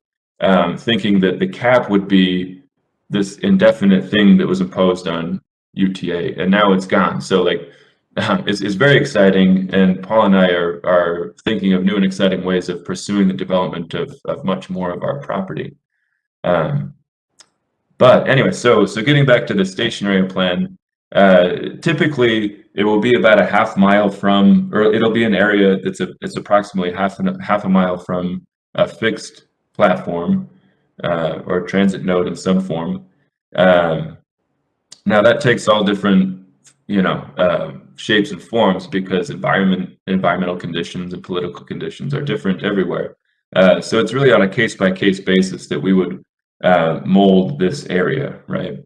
thinking that the cap would be this indefinite thing that was imposed on UTA, and now it's gone. So like, it's very exciting, and Paul and I are thinking of new and exciting ways of pursuing the development of much more of our property. But anyway, so getting back to the station area plan, typically it will be about a half mile from, or it'll be an area it's approximately half a mile from a fixed platform or transit node in some form. Now that takes all different, shapes and forms because environmental conditions and political conditions are different everywhere. So it's really on a case-by-case basis that we would mold this area, right?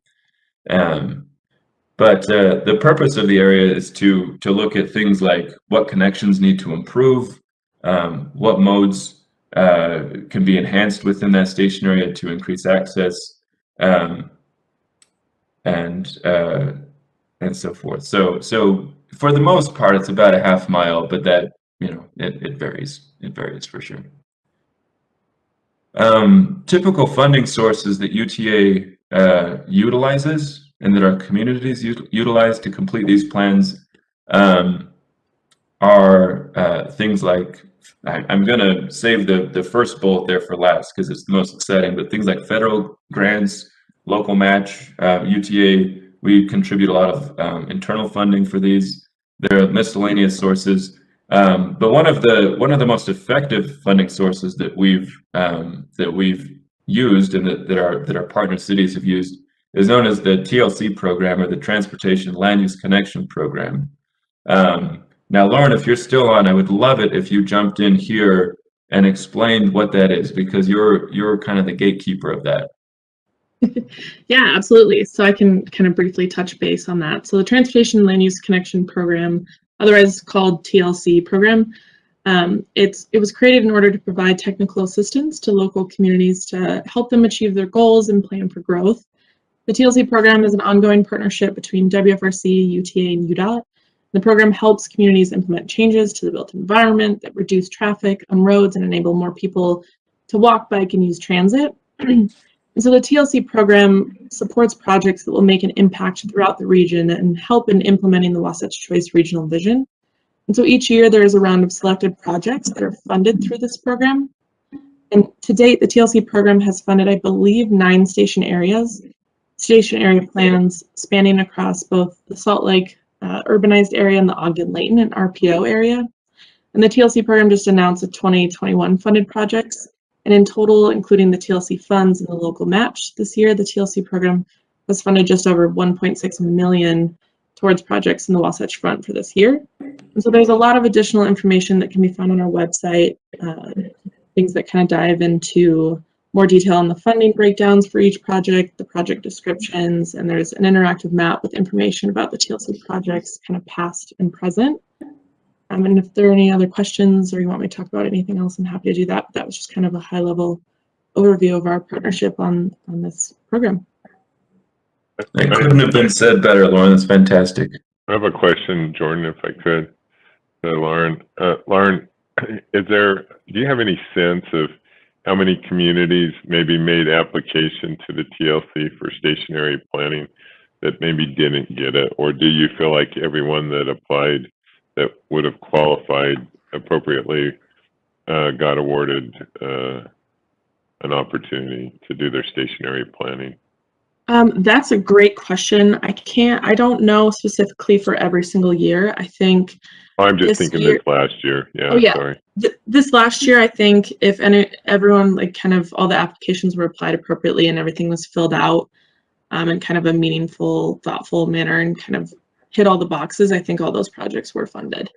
But the purpose of the area is to look at things like what connections need to improve, what modes can be enhanced within that station area to increase access, and so forth. So for the most part, it's about a half mile, but that it varies. It varies for sure. Typical funding sources that UTA utilizes and that our communities utilize to complete these plans are things like, I'm going to save the first bullet there for last because it's the most exciting, but things like federal grants, local match, UTA, we contribute a lot of internal funding for these. There are miscellaneous sources. But one of the most effective funding sources that we've used and that our partner cities have used is known as the TLC program, or the Transportation Land Use Connection Program. Now, Lauren, if you're still on, I would love it if you jumped in here and explained what that is, because you're kind of the gatekeeper of that. Yeah, absolutely. So I can kind of briefly touch base on that. So the Transportation Land Use Connection Program, otherwise called TLC program, it was created in order to provide technical assistance to local communities to help them achieve their goals and plan for growth. The TLC program is an ongoing partnership between WFRC, UTA, and UDOT. The program helps communities implement changes to the built environment that reduce traffic on roads and enable more people to walk, bike, and use transit. And so the TLC program supports projects that will make an impact throughout the region and help in implementing the Wasatch Choice Regional Vision. And so each year there is a round of selected projects that are funded through this program. And to date, the TLC program has funded, I believe, 9 station area plans spanning across both the Salt Lake urbanized area and the Ogden-Layton and RPO area. And the TLC program just announced the 2021 funded projects. And in total, including the TLC funds and the local match this year, the TLC program has funded just over $1.6 million towards projects in the Wasatch Front for this year. And so there's a lot of additional information that can be found on our website, things that kind of dive into more detail on the funding breakdowns for each project, the project descriptions, and there's an interactive map with information about the TLC projects, kind of past and present. And if there are any other questions or you want me to talk about anything else, I'm happy to do that. But that was just kind of a high-level overview of our partnership on this program. That couldn't have been said better, Lauren. That's fantastic. I have a question, Jordan, if I could, Lauren. Lauren, do you have any sense of how many communities maybe made application to the TLC for stationary planning that maybe didn't get it? Or do you feel like everyone that applied that would have qualified appropriately got awarded an opportunity to do their stationary planning? That's a great question. I don't know specifically for every single year. I think I'm just thinking this last year. Yeah, oh, yeah. Sorry. This last year, I think if everyone, like, kind of all the applications were applied appropriately and everything was filled out in kind of a meaningful, thoughtful manner and kind of hit all the boxes, I think all those projects were funded.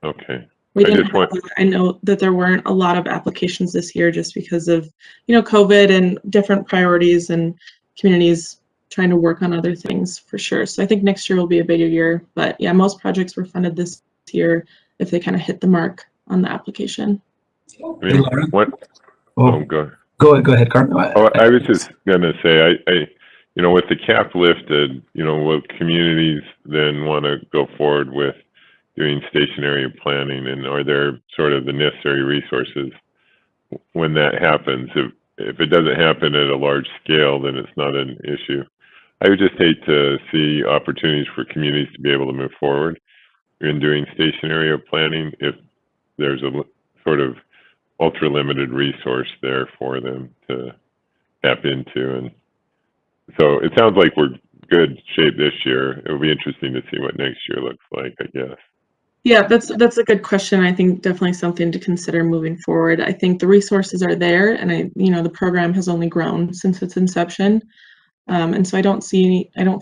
Okay. We I didn't just want, I know that there weren't a lot of applications this year just because of, COVID and different priorities and communities trying to work on other things for sure. So I think next year will be a bigger year. But yeah, most projects were funded this year if they kind of hit the mark on the application. I mean, what? Oh, Go ahead, Carmen. Oh, I was just gonna say, with the cap lifted, will communities then want to go forward with doing stationary planning, and are there sort of the necessary resources when that happens? If it doesn't happen at a large scale, then it's not an issue. I would just hate to see opportunities for communities to be able to move forward in doing stationary planning if there's a sort of ultra limited resource there for them to tap into. And so it sounds like we're good shape this year. It will be interesting to see what next year looks like, I guess. Yeah, that's a good question. I think definitely something to consider moving forward. I think the resources are there, and the program has only grown since its inception. And so I don't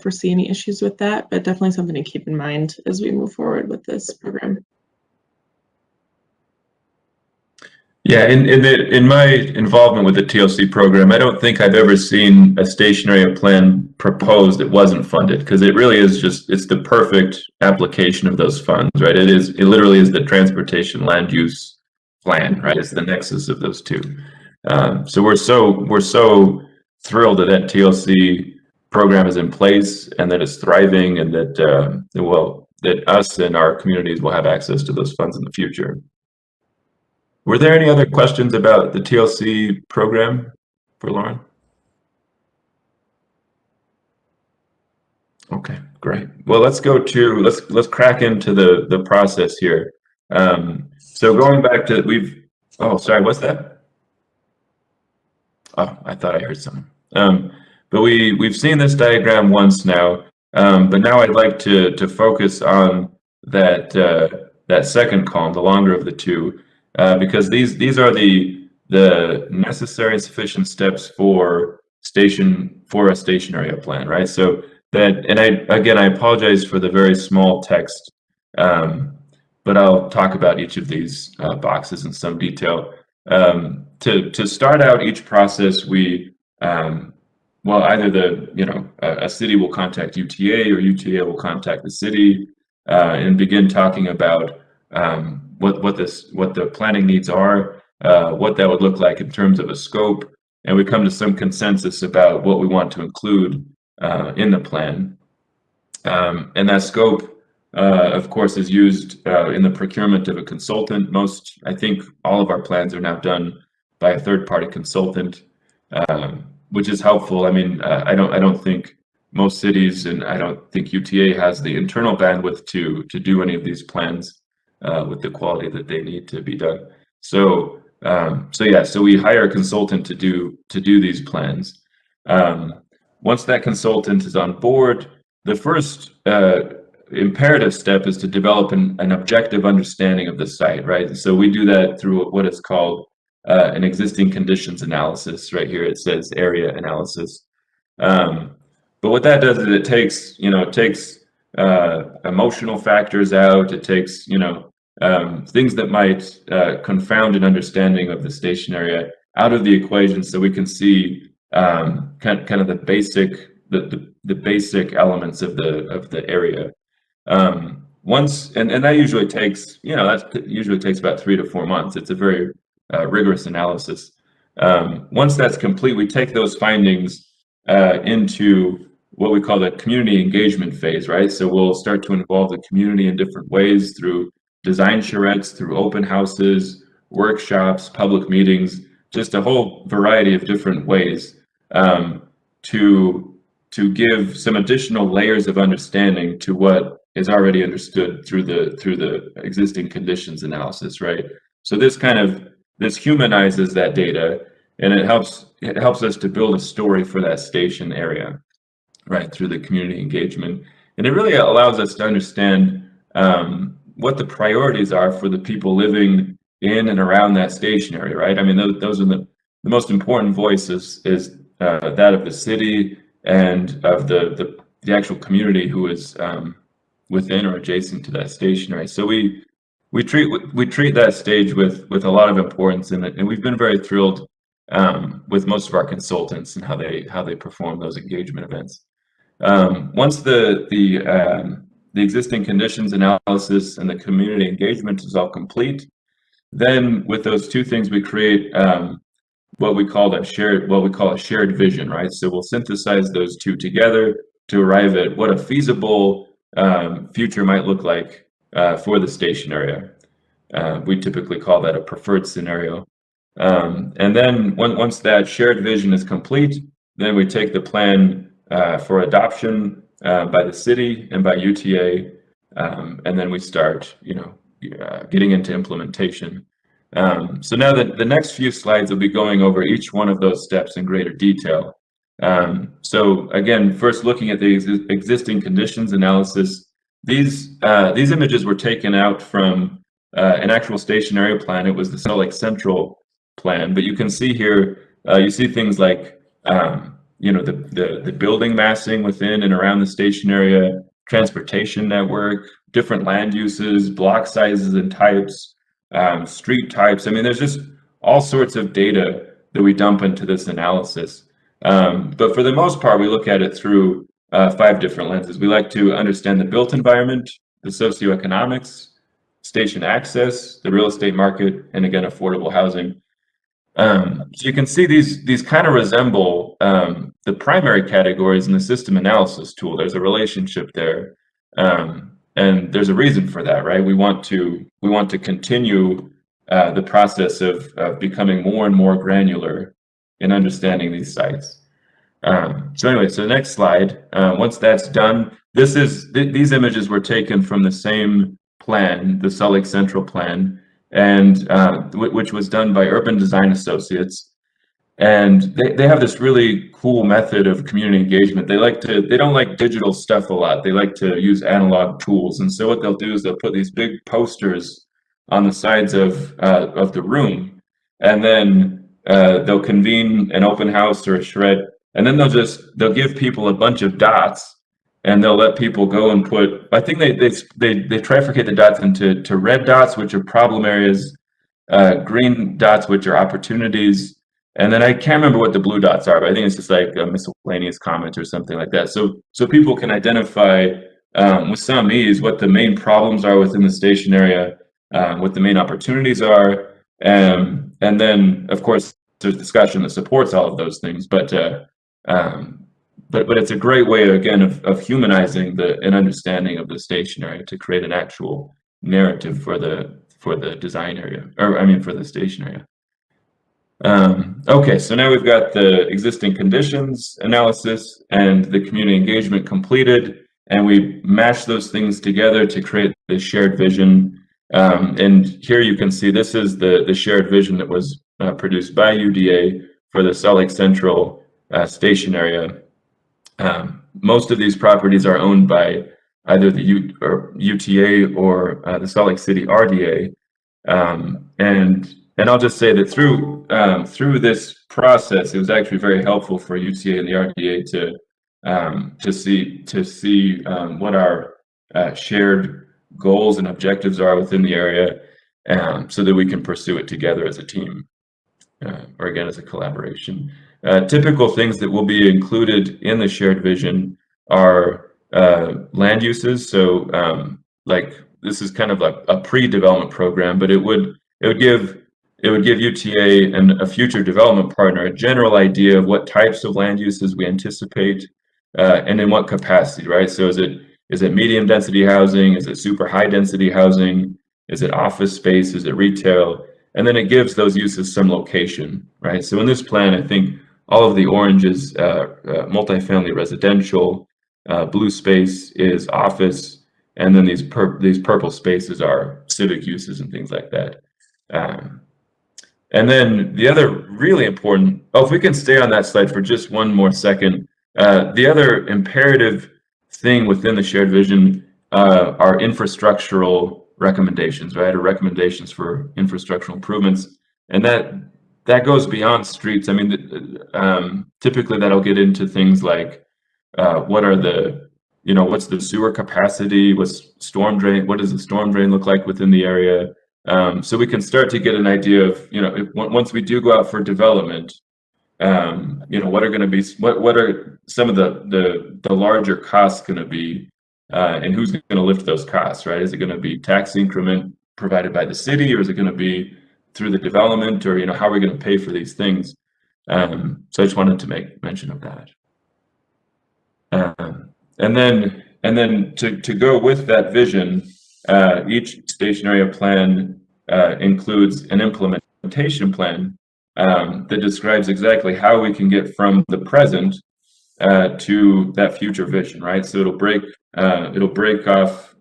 foresee any issues with that, but definitely something to keep in mind as we move forward with this program. Yeah, in my involvement with the TLC program, I don't think I've ever seen a stationary plan proposed that wasn't funded, because it really is it's the perfect application of those funds, right? It literally is the transportation land use plan, right? It's the nexus of those two. So we're so thrilled that TLC program is in place and that it's thriving, and that us and our communities will have access to those funds in the future. Were there any other questions about the TLC program for Lauren? Okay, great. Well, let's crack into the process here. So going back to oh, sorry, what's that? Oh, I thought I heard something. But we've seen this diagram once now, but now I'd like to focus on that second column, the longer of the two. Because these are the necessary and sufficient steps for a stationary plan, right? So I apologize for the very small text, but I'll talk about each of these boxes in some detail. To start out each process, either a city will contact UTA, or UTA will contact the city and begin talking about what the planning needs are, what that would look like in terms of a scope, and we come to some consensus about what we want to include in the plan. And that scope, of course, is used in the procurement of a consultant. I think all of our plans are now done by a third-party consultant, which is helpful. I mean, I don't think most cities, and I don't think UTA has the internal bandwidth to do any of these plans with the quality that they need to be done. So we hire a consultant to do these plans. Once that consultant is on board, the first imperative step is to develop an objective understanding of the site, right? So we do that through what is called an existing conditions analysis. Right here it says area analysis. But what that does is it takes emotional factors out. It takes things that might confound an understanding of the station area out of the equation, so we can see kind of the basic elements of the area. That usually takes about 3 to 4 months. It's a very rigorous analysis. Once that's complete, we take those findings into what we call the community engagement phase, right? So we'll start to involve the community in different ways through design charrettes, through open houses, workshops, public meetings, just a whole variety of different ways to give some additional layers of understanding to what is already understood through the existing conditions analysis, right? So this humanizes that data, and it helps us to build a story for that station area, right, through the community engagement. And it really allows us to understand what the priorities are for the people living in and around that station area, right? I mean, those are the most important voices is that of the city and of the actual community who is within or adjacent to that station, right? So we we treat that stage with a lot of importance in it, and we've been very thrilled with most of our consultants and how they perform those engagement events. Once the existing conditions analysis and the community engagement is all complete, then with those two things we create what we call a shared vision, right? So we'll synthesize those two together to arrive at what a feasible future might look like for the station area. We typically call that a preferred scenario. And then once that shared vision is complete, then we take the plan for adoption by the city and by UTA, and then we start, getting into implementation. So now the next few slides will be going over each one of those steps in greater detail. So again, first looking at the existing conditions analysis, these images were taken out from an actual station area plan. It was the Salt Lake Central plan, but you can see here, you see things like, the building massing within and around the station area, transportation network, different land uses, block sizes and types, street types. I mean, there's just all sorts of data that we dump into this analysis. But for the most part, we look at it through 5 different lenses. We like to understand the built environment, the socioeconomics, station access, the real estate market, and again, affordable housing. So you can see these kind of resemble the primary categories in the system analysis tool. There's a relationship there. And there's a reason for that, right? We want to continue the process of becoming more and more granular in understanding these sites. So anyway, so the next slide. Once that's done, these images were taken from the same plan, the Salt Lake Central plan, and which was done by Urban Design Associates. And they have this really cool method of community engagement. They don't like digital stuff a lot. They like to use analog tools. And so what they'll do is they'll put these big posters on the sides of the room, and then they'll convene an open house or a shred, and then they'll give people a bunch of dots, and they'll let people go and put, I think they trifurcate the dots into red dots, which are problem areas, green dots, which are opportunities, and then I can't remember what the blue dots are, but I think it's just like a miscellaneous comment or something like that. So people can identify with some ease what the main problems are within the station area, what the main opportunities are, and then of course there's discussion that supports all of those things. But it's a great way, again, of humanizing an understanding of the station area to create an actual narrative for the design area, or I mean for the station area. Okay, so now we've got the existing conditions analysis and the community engagement completed, and we mash those things together to create the shared vision. And here you can see this is the shared vision that was produced by UDA for the Salt Lake Central station area. Most of these properties are owned by either the UTA or the Salt Lake City RDA. And I'll just say that through this process, it was actually very helpful for UTA and the RDA to see what our shared goals and objectives are within the area, so that we can pursue it together as a team, or again as a collaboration. Typical things that will be included in the shared vision are land uses. So like this is kind of like a pre-development program, but it would give UTA and a future development partner a general idea of what types of land uses we anticipate, and in what capacity, right? So is it medium density housing? Is it super high density housing? Is it office space? Is it retail? And then it gives those uses some location, right? So in this plan, I think all of the orange is multifamily residential, blue space is office, and then these purple spaces are civic uses and things like that. And then the other really important, if we can stay on that slide for just one more second, the other imperative thing within the shared vision are infrastructural recommendations, right? Or recommendations for infrastructural improvements. And that goes beyond streets. I mean, typically that'll get into things like what are the you know, what's the sewer capacity, what's storm drain, what does the storm drain look like within the area? So we can start to get an idea of, you know, once we do go out for development, you know, what are going to be, what are some of the larger costs going to be, and who's going to lift those costs, right? Is it going to be tax increment provided by the city, or is it going to be through the development, or, you know, how are we going to pay for these things? So I just wanted to make mention of that. And then to go with that vision, each station area plan includes an implementation plan that describes exactly how we can get from the present to that future vision, right? So it'll break off,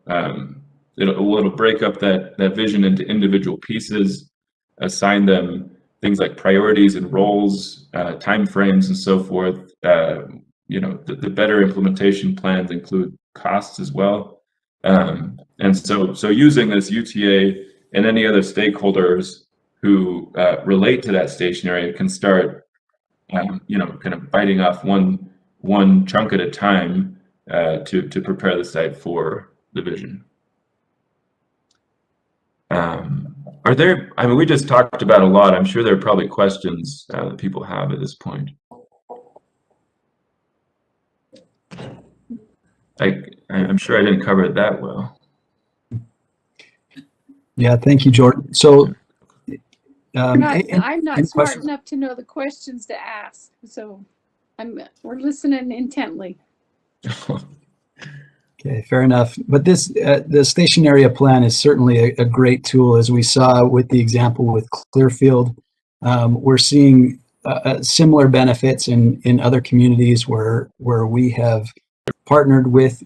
it'll break up that vision into individual pieces, assign them things like priorities and roles, timeframes, and so forth. You know, the better implementation plans include costs as well. And so using this UTA and any other stakeholders who relate to that station area can start, you know, kind of biting off one chunk at a time to prepare the site for the vision. Are there, I mean, we just talked about a lot. I'm sure there are probably questions that people have at this point. I'm sure I didn't cover it that well. Yeah, thank you, Jordan. So I'm not any smart questions? enough to know the questions to ask, so we're listening intently. Okay, fair enough. But this the station area plan is certainly a great tool, as we saw with the example with Clearfield. We're seeing similar benefits in other communities where we have partnered with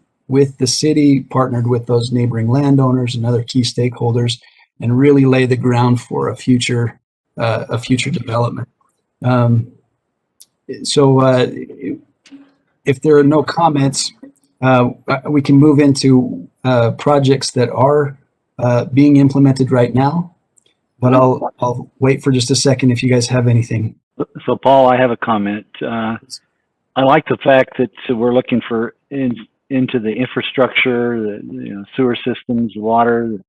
the city, partnered with those neighboring landowners and other key stakeholders, and really lay the ground for a future development. If there are no comments, we can move into projects that are being implemented right now, but I'll wait for just a second if you guys have anything. So Paul, I have a comment. I like the fact that we're looking for into the infrastructure, the sewer systems, water,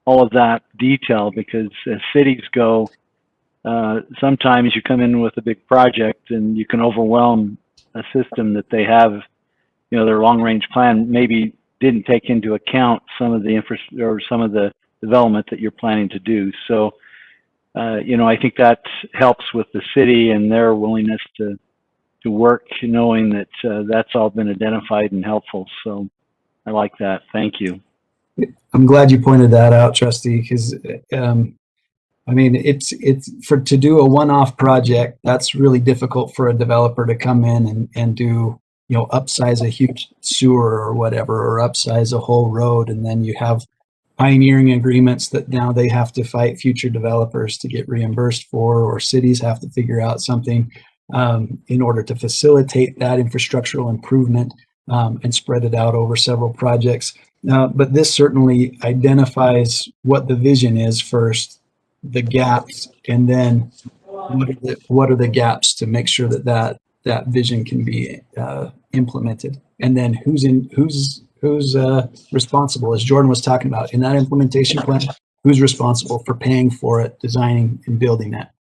all of that detail, because as cities go, sometimes you come in with a big project and you can overwhelm a system that they have. You know, their long-range plan maybe didn't take into account some of the infrastructure or some of the development that you're planning to do. So, you know, I think that helps with the city and their willingness to work, knowing that that's all been identified and helpful. So I like that. Thank you. I'm glad you pointed that out, Trustee, because I mean, it's to do a one-off project, that's really difficult for a developer to come in and do, you know, upsize a huge sewer or whatever, or upsize a whole road, and then you have pioneering agreements that now they have to fight future developers to get reimbursed for, or cities have to figure out something in order to facilitate that infrastructural improvement and spread it out over several projects. But this certainly identifies what the vision is first, the gaps, and then what are the gaps to make sure that vision can be implemented, and then who's responsible, as Jordan was talking about in that implementation plan, who's responsible for paying for it, designing and building that.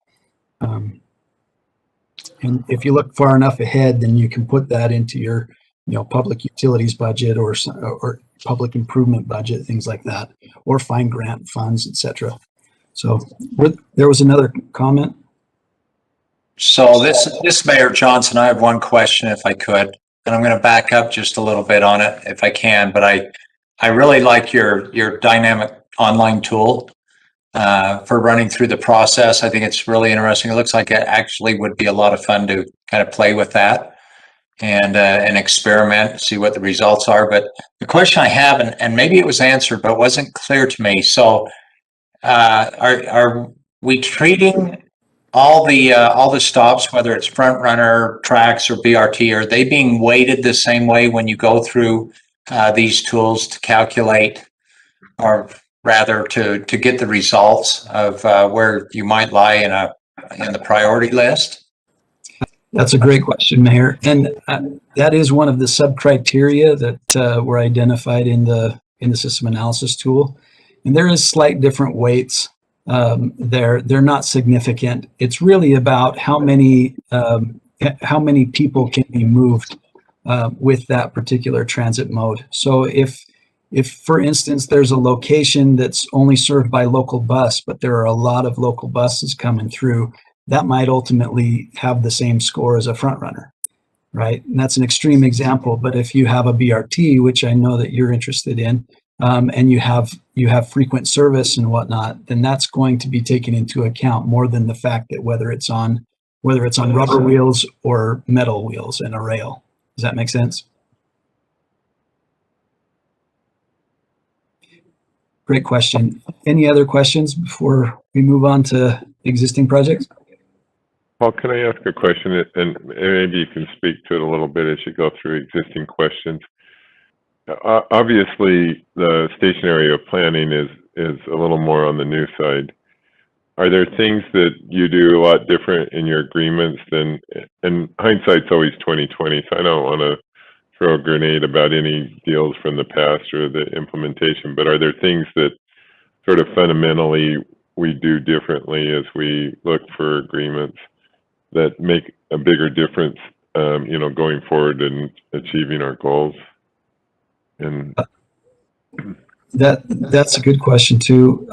And if you look far enough ahead, then you can put that into your, you know, public utilities budget or public improvement budget, things like that, or find grant funds, etc. So there was another comment. So this Mayor Johnson, I have one question if I could, and I'm going to back up just a little bit on it if I can, but I really like your dynamic online tool for running through the process. I think it's really interesting. It looks like it actually would be a lot of fun to kind of play with that and experiment, see what the results are. But the question I have, and maybe it was answered, but wasn't clear to me. So are we treating all the stops, whether it's front runner, tracks, or BRT, are they being weighted the same way when you go through these tools to calculate, or rather to get the results of where you might lie in the priority list? That's a great question, Mayor. And that is one of the sub-criteria that were identified in the system analysis tool. And there is slight different weights. They're not significant. It's really about how many people can be moved with that particular transit mode. So if for instance there's a location that's only served by local bus, but there are a lot of local buses coming through, that might ultimately have the same score as a front runner, right? And that's an extreme example, but if you have a BRT, which I know that you're interested in, and you have frequent service and whatnot, then that's going to be taken into account more than the fact that whether it's on rubber wheels or metal wheels and a rail. Does that make sense? Great question. Any other questions before we move on to existing projects? Paul, can I ask a question? And maybe you can speak to it a little bit as you go through existing questions. Obviously, the station area planning is a little more on the new side. Are there things that you do a lot different in your agreements than, and hindsight's always 20/20, so I don't want to throw a grenade about any deals from the past or the implementation, but are there things that sort of fundamentally we do differently as we look for agreements that make a bigger difference, going forward and achieving our goals? And that's a good question too,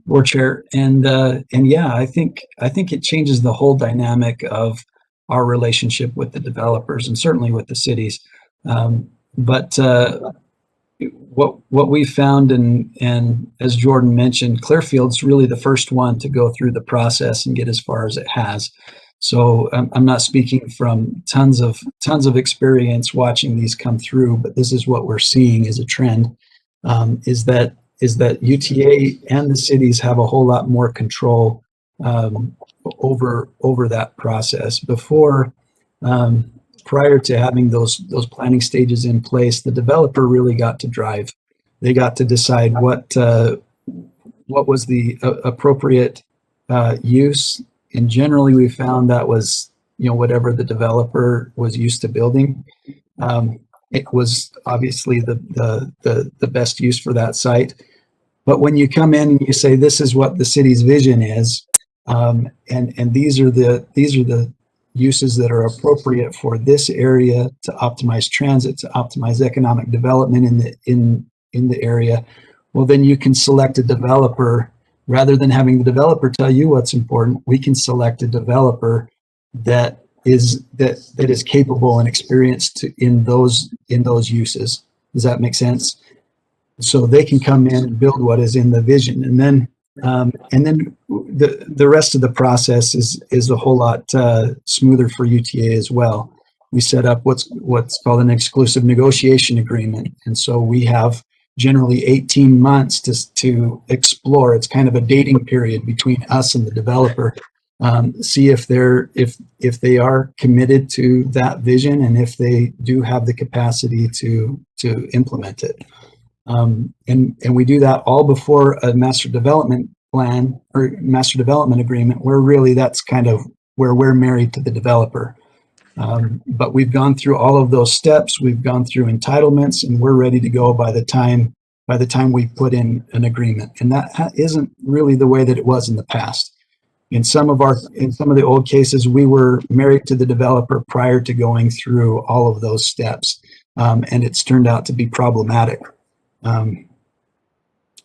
Board Chair. And yeah, I think it changes the whole dynamic of our relationship with the developers and certainly with the cities. But what we found, and as Jordan mentioned, Clearfield's really the first one to go through the process and get as far as it has. So I'm not speaking from tons of experience watching these come through, but this is what we're seeing as a trend, is that UTA and the cities have a whole lot more control over that process. Before, prior to having those planning stages in place, the developer really got to drive. They got to decide what was the appropriate use. And generally, we found that was, whatever the developer was used to building. It was obviously the best use for that site. But when you come in and you say, this is what the city's vision is, and these are the uses that are appropriate for this area to optimize transit, to optimize economic development in the area, well, then you can select a developer. Rather than having the developer tell you what's important, we can select a developer that is capable and experienced in those uses. Does that make sense? So they can come in and build what is in the vision, and then the rest of the process is a whole lot smoother for UTA as well. We set up what's called an exclusive negotiation agreement, and so we have generally 18 months to explore. It's kind of a dating period between us and the developer. See if they are committed to that vision and if they do have the capacity to implement it. And we do that all before a master development plan or master development agreement, where really that's kind of where we're married to the developer. But we've gone through all of those steps. We've gone through entitlements, and we're ready to go by the time we put in an agreement. And that isn't really the way that it was in the past. In some of the old cases, we were married to the developer prior to going through all of those steps, and it's turned out to be problematic.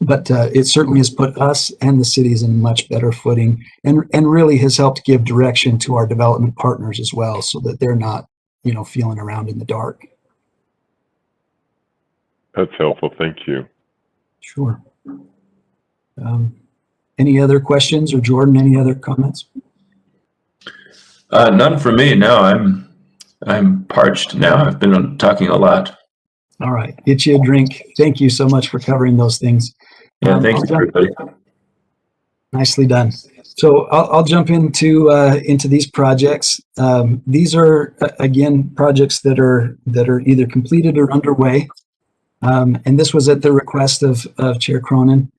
But it certainly has put us and the cities in much better footing, and really has helped give direction to our development partners as well, so that they're not, feeling around in the dark. That's helpful. Thank you. Sure. Any other questions, or Jordan, any other comments? None for me. No, I'm parched now. I've been talking a lot. All right, get you a drink. Thank you so much for covering those things. Yeah, thank you, everybody. Nicely done. So I'll jump into these projects. These are again projects that are either completed or underway, and this was at the request of Chair Cronin.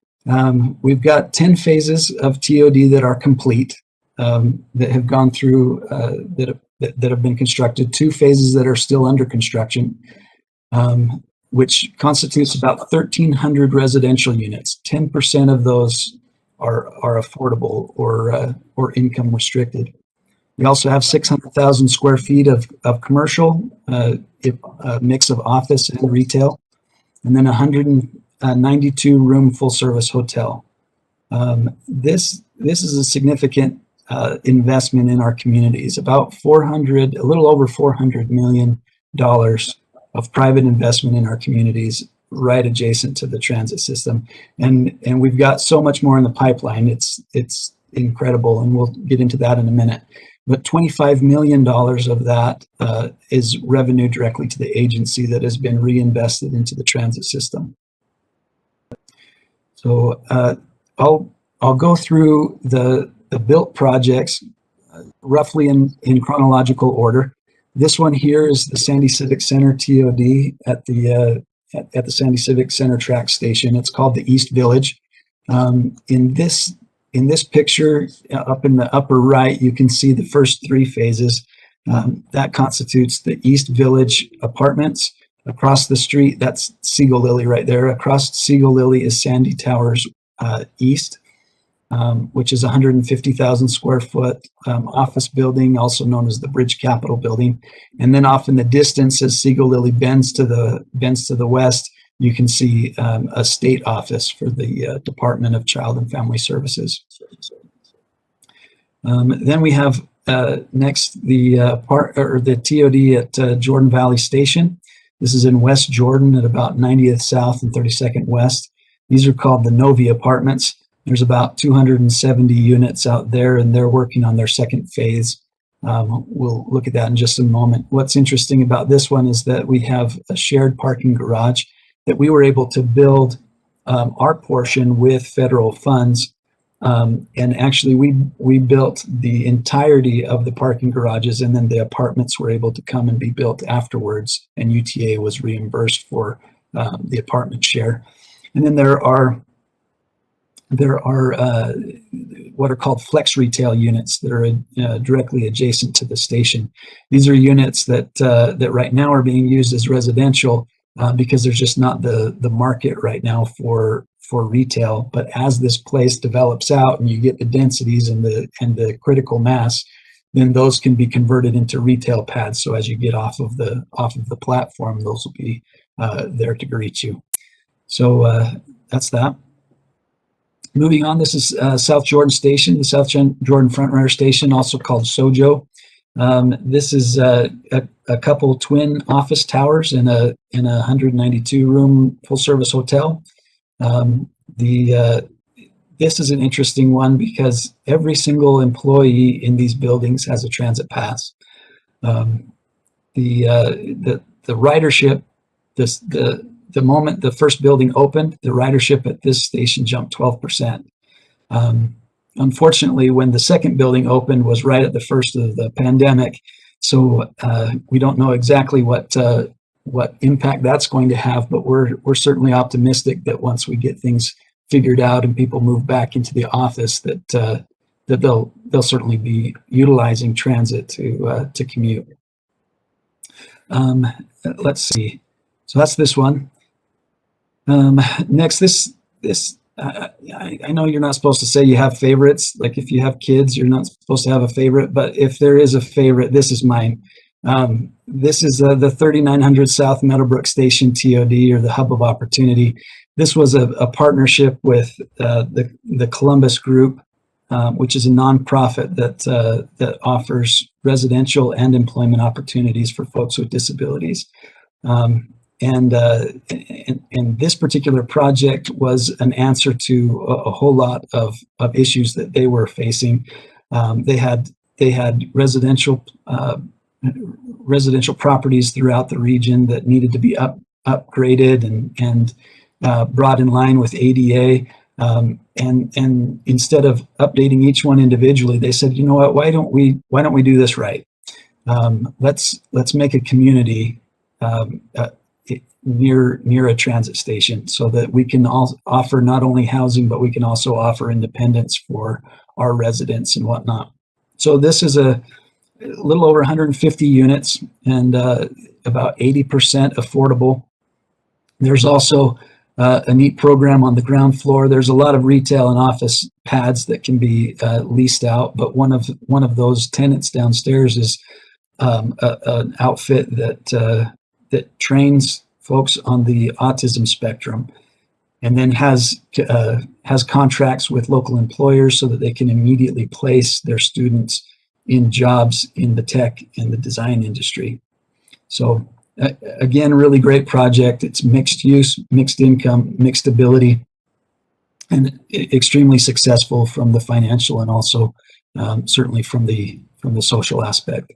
We've got 10 phases of TOD that are complete, that have gone through that that have been constructed, 2 phases that are still under construction, which constitutes about 1,300 residential units. 10% of those are affordable or income restricted. We also have 600,000 square feet of commercial, a mix of office and retail, and then 192 room full service hotel. This is a significant investment in our communities, about a little over $400 million of private investment in our communities, right adjacent to the transit system. And we've got so much more in the pipeline. It's incredible, and we'll get into that in a minute. But $25 million of that is revenue directly to the agency that has been reinvested into the transit system. So I'll go through the built projects roughly in chronological order. This one here is the Sandy Civic Center TOD at the Sandy Civic Center track station. It's called the East Village. In this picture, up in the upper right, you can see the first 3 phases. That constitutes the East Village apartments. Across the street, that's Seagull Lily right there. Across Seagull Lily is Sandy Towers East, which is 150,000 square foot office building, also known as the Bridge Capitol building. And then off in the distance, as Seagull Lily bends to the west, you can see a state office for the Department of Child and Family Services. Then we have next the TOD at Jordan Valley Station. This is in West Jordan at about 90th South and 32nd West. These are called the Novi Apartments. There's about 270 units out there, and they're working on their second phase. We'll look at that in just a moment. What's interesting about this one is that we have a shared parking garage that we were able to build our portion with federal funds. And actually, we built the entirety of the parking garages, and then the apartments were able to come and be built afterwards, and UTA was reimbursed for the apartment share. And then there are what are called flex retail units that are directly adjacent to the station. These are units that right now are being used as residential because there's just not the market right now for retail. But as this place develops out and you get the densities and the critical mass, then those can be converted into retail pads. So as you get off of the platform, those will be there to greet you. So that's that. Moving on, this is South Jordan Station, the South Jordan Front Runner Station, also called Sojo. This is a couple twin office towers in a 192 room full service hotel. This is an interesting one because every single employee in these buildings has a transit pass. The ridership, the moment the first building opened, the ridership at this station jumped 12%. Unfortunately, when the second building opened was right at the first of the pandemic, so we don't know exactly what impact that's going to have, but we're certainly optimistic that once we get things figured out and people move back into the office, that they'll certainly be utilizing transit to commute. Let's see. So that's this one. Next, I know you're not supposed to say you have favorites. Like if you have kids, you're not supposed to have a favorite, but if there is a favorite, this is mine. This is the 3900 South Meadowbrook Station TOD, or the Hub of Opportunity. This was a partnership with the Columbus Group, which is a nonprofit that offers residential and employment opportunities for folks with disabilities. And this particular project was an answer to a whole lot of issues that they were facing. They had residential properties throughout the region that needed to be upgraded and brought in line with ADA. And instead of updating each one individually, they said, you know what, why don't we do this right? Let's make a community near a transit station so that we can offer not only housing, but we can also offer independence for our residents and whatnot. So this is a a little over 150 units and about 80% affordable. There's also a neat program on the ground floor. There's a lot of retail and office pads that can be leased out, but one of those tenants downstairs is an outfit that trains folks on the autism spectrum, and then has contracts with local employers so that they can immediately place their students in jobs in the tech and the design industry. So again, really great project. It's mixed use, mixed income, mixed ability, and extremely successful from the financial and also certainly from the social aspect.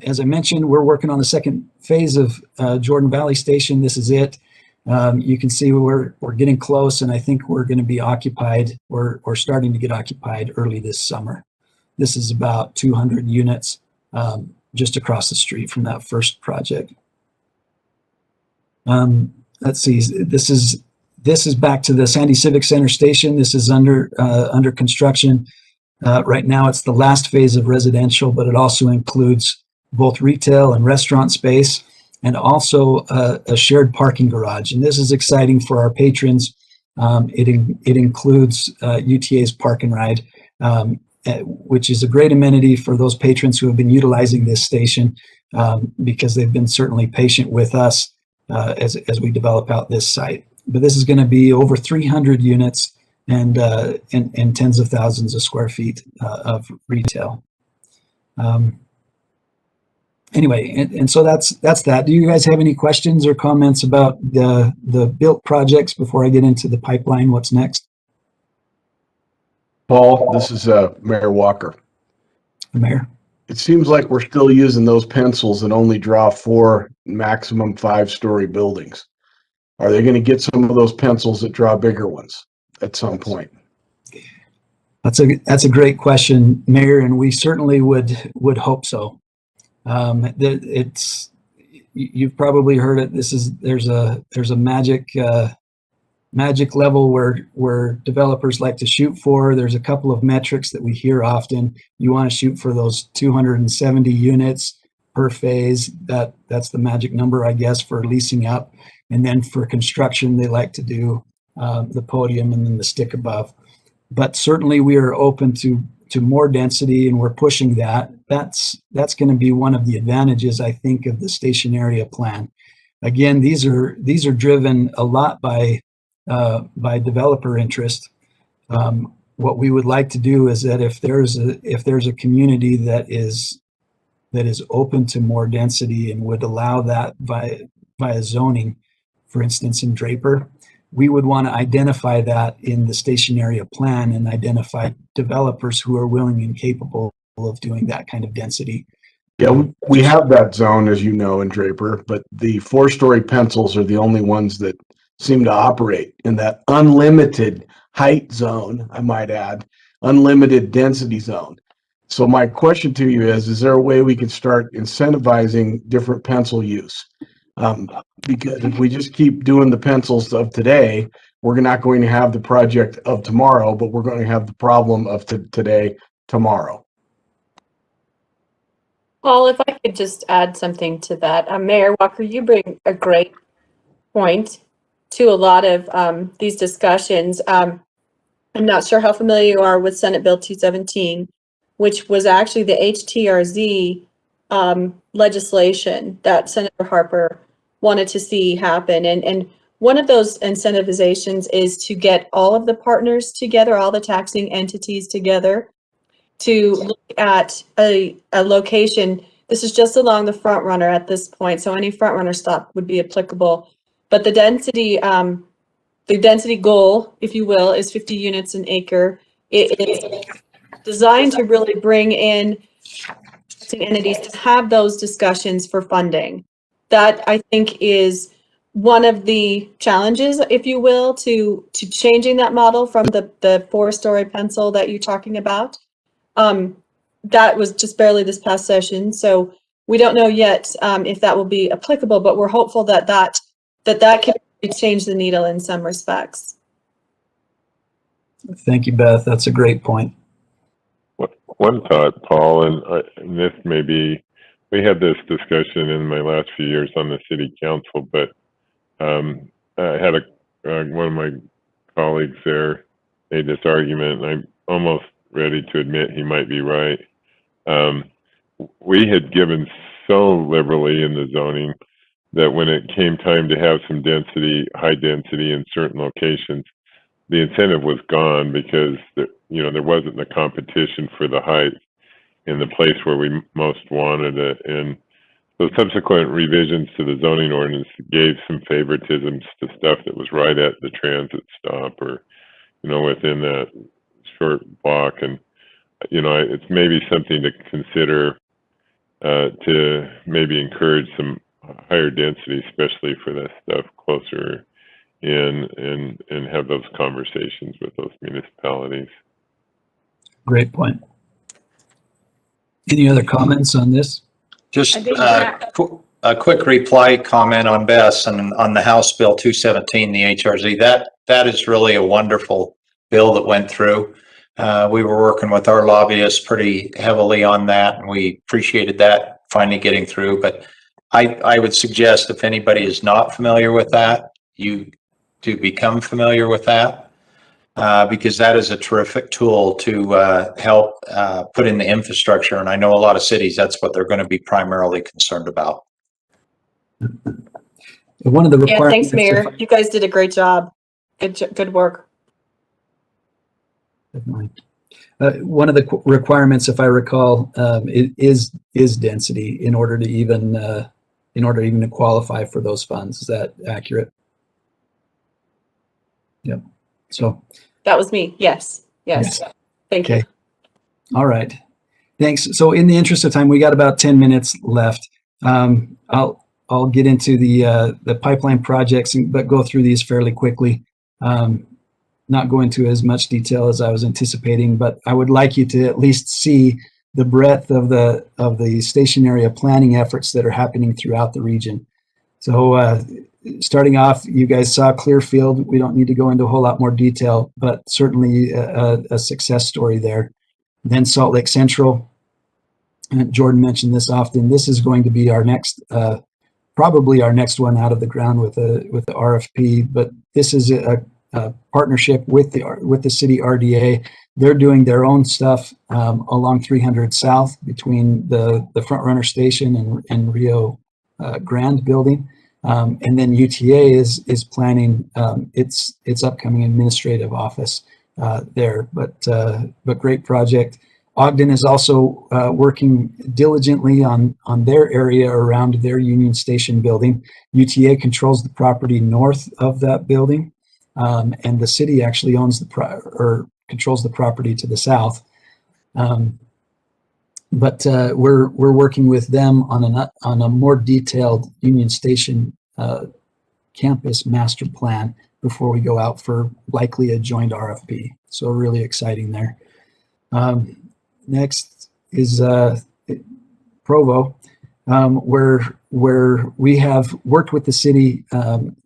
As I mentioned, we're working on the second phase of Jordan Valley Station. This is it. You can see we're getting close, and I think we're going to be occupied or starting to get occupied early this summer. This is about 200 units just across the street from that first project. Let's see. This is back to the Sandy Civic Center station. This is under construction. Right now, it's the last phase of residential, but it also includes both retail and restaurant space, and also a shared parking garage. And this is exciting for our patrons. It includes UTA's Park and Ride, which is a great amenity for those patrons who have been utilizing this station because they've been certainly patient with us as we develop out this site. But this is going to be over 300 units and tens of thousands of square feet of retail. Anyway, and so that's that. Do you guys have any questions or comments about the built projects before I get into the pipeline? What's next? Paul, this is Mayor Walker. Mayor. It seems like we're still using those pencils that only draw 4, maximum 5-story buildings. Are they going to get some of those pencils that draw bigger ones at some point? That's a great question, Mayor, and we certainly would hope so. You've probably heard it. There's a magic level where developers like to shoot for. There's a couple of metrics that we hear often. You want to shoot for those 270 units per phase. That's the magic number, I guess, for leasing up. And then for construction, they like to do the podium and then the stick above. But certainly we are open to more density, and we're pushing that. That's going to be one of the advantages, I think, of the station area plan. Again, these are driven a lot by developer interest. What we would like to do is that if there's a community that is open to more density and would allow that via zoning, for instance, in Draper, we would want to identify that in the station area plan and identify developers who are willing and capable of doing that kind of density. Yeah, we have that zone, as you know, in Draper, but the 4-story pencils are the only ones that seem to operate in that unlimited height zone, I might add, unlimited density zone. So my question to you is there a way we can start incentivizing different pencil use? Because if we just keep doing the pencils of today, we're not going to have the project of tomorrow, but we're going to have the problem of today, tomorrow. Paul, if I could just add something to that. Mayor Walker, you bring a great point to a lot of these discussions. I'm not sure how familiar you are with Senate Bill 217, which was actually the HTRZ legislation that Senator Harper wanted to see happen. And one of those incentivizations is to get all of the partners together, all the taxing entities together, to look at a location. This is just along the front runner at this point, so any front runner stop would be applicable. But the density goal, if you will, is 50 units an acre. It is designed to really bring in entities to have those discussions for funding. That, I think, is one of the challenges, if you will, to changing that model from the 4-story pencil that you're talking about. That was just barely this past session, so we don't know yet if that will be applicable, but we're hopeful that can change the needle in some respects. Thank you, Beth. That's a great point. One thought, Paul, and this may be, we had this discussion in my last few years on the city council, but I had one of my colleagues there made this argument, and I'm almost ready to admit he might be right. We had given so liberally in the zoning that when it came time to have some density, high density in certain locations, the incentive was gone because there wasn't the competition for the height in the place where we most wanted it. And so subsequent revisions to the zoning ordinance gave some favoritisms to stuff that was right at the transit stop or, within that short block. And, it's maybe something to consider to maybe encourage some higher density, especially for that stuff closer in and have those conversations with those municipalities. Great point. Any other comments on this? Just a quick reply comment on Bess and on the House Bill 217, the HRZ. That is really a wonderful bill that went through. We were working with our lobbyists pretty heavily on that, and we appreciated that finally getting through. But I would suggest if anybody is not familiar with that, you do become familiar with that. Because that is a terrific tool to help put in the infrastructure. And I know a lot of cities, that's what they're going to be primarily concerned about. One of the Yeah, thanks, Mayor. You guys did a great job. Good work. One of the requirements, if I recall, is density in order to even to qualify for those funds. Is that accurate? Yep. So that was me. Yes. Thank you. All right. Thanks. So in the interest of time, we got about 10 minutes left. I'll get into the pipeline projects, but go through these fairly quickly. Not go into as much detail as I was anticipating, but I would like you to at least see the breadth of the station area planning efforts that are happening throughout the region. So starting off, you guys saw Clearfield. We don't need to go into a whole lot more detail, but certainly a success story there. Then Salt Lake Central, and Jordan mentioned this often. This is going to be our next, probably our next one out of the ground with the RFP. But this is a partnership with the city RDA. They're doing their own stuff along 300 South between the Front Runner Station and Rio Grande building. And then UTA is planning its upcoming administrative office there, but great project. Ogden is also working diligently on their area around their Union Station building. UTA controls the property north of that building, and the city actually owns controls the property to the south. But we're working with them on a more detailed Union Station campus master plan before we go out for likely a joint RFP. So really exciting there. Next is Provo, where we have worked with the city.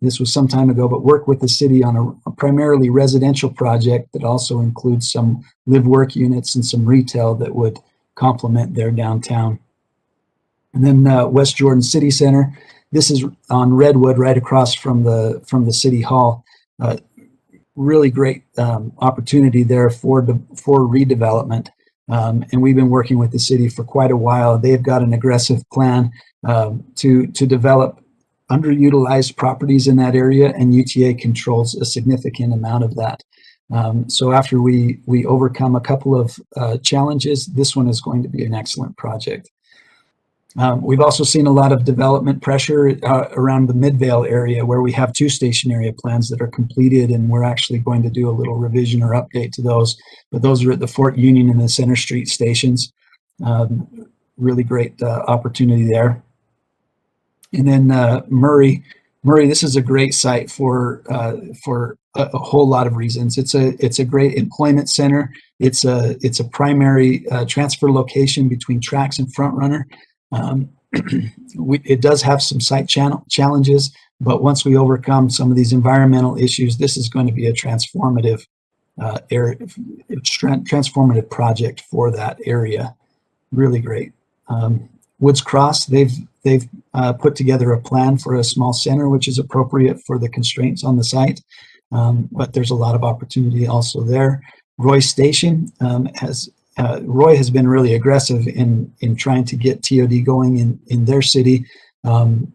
This was some time ago, but worked with the city on a primarily residential project that also includes some live-work units and some retail that would complement their downtown. And then West Jordan City Center. This is on Redwood, right across from the city hall. Really great opportunity there for redevelopment. And we've been working with the city for quite a while. They've got an aggressive plan to develop underutilized properties in that area, and UTA controls a significant amount of that. So after we overcome a couple of challenges, this one is going to be an excellent project. We've also seen a lot of development pressure around the Midvale area, where we have 2 station area plans that are completed, and we're actually going to do a little revision or update to those. But those are at the Fort Union and the Center Street stations. Really great opportunity there. And then Murray, this is a great site for a whole lot of reasons. It's a great employment center. It's a primary transfer location between Trax and Front Runner. It does have some site challenges, but once we overcome some of these environmental issues, this is going to be a transformative transformative project for that area. Really great. Woods Cross, they've put together a plan for a small center, which is appropriate for the constraints on the site. But there's a lot of opportunity also there. Roy Station Roy has been really aggressive in trying to get TOD going in their city. And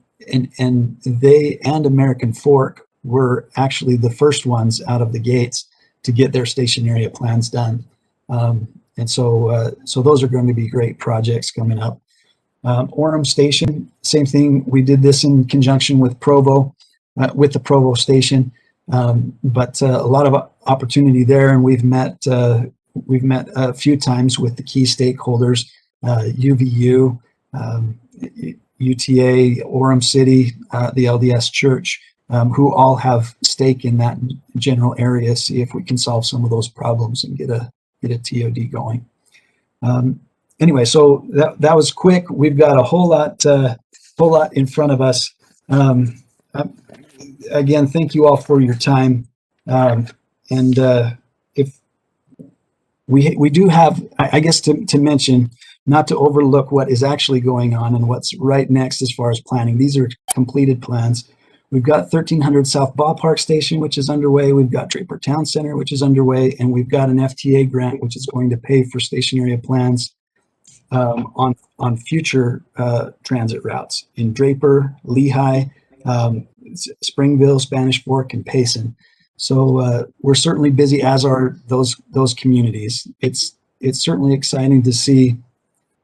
they and American Fork were actually the first ones out of the gates to get their station area plans done. And so those are going to be great projects coming up. Orem Station, same thing. We did this in conjunction with Provo, with the Provo station, but a lot of opportunity there. And we've met a few times with the key stakeholders, UVU, UTA, Orem City, the LDS Church, who all have stake in that general area. See if we can solve some of those problems and get a TOD going. Anyway, so that was quick. We've got a whole lot in front of us. Again, thank you all for your time. If we do have, I guess to mention, not to overlook what is actually going on and what's right next as far as planning. These are completed plans. We've got 1300 South Ballpark Station, which is underway. We've got Draper Town Center, which is underway, and we've got an FTA grant, which is going to pay for station area plans on future transit routes in Draper, Lehigh, Springville, Spanish Fork, and Payson. So we're certainly busy, as are those communities. It's certainly exciting to see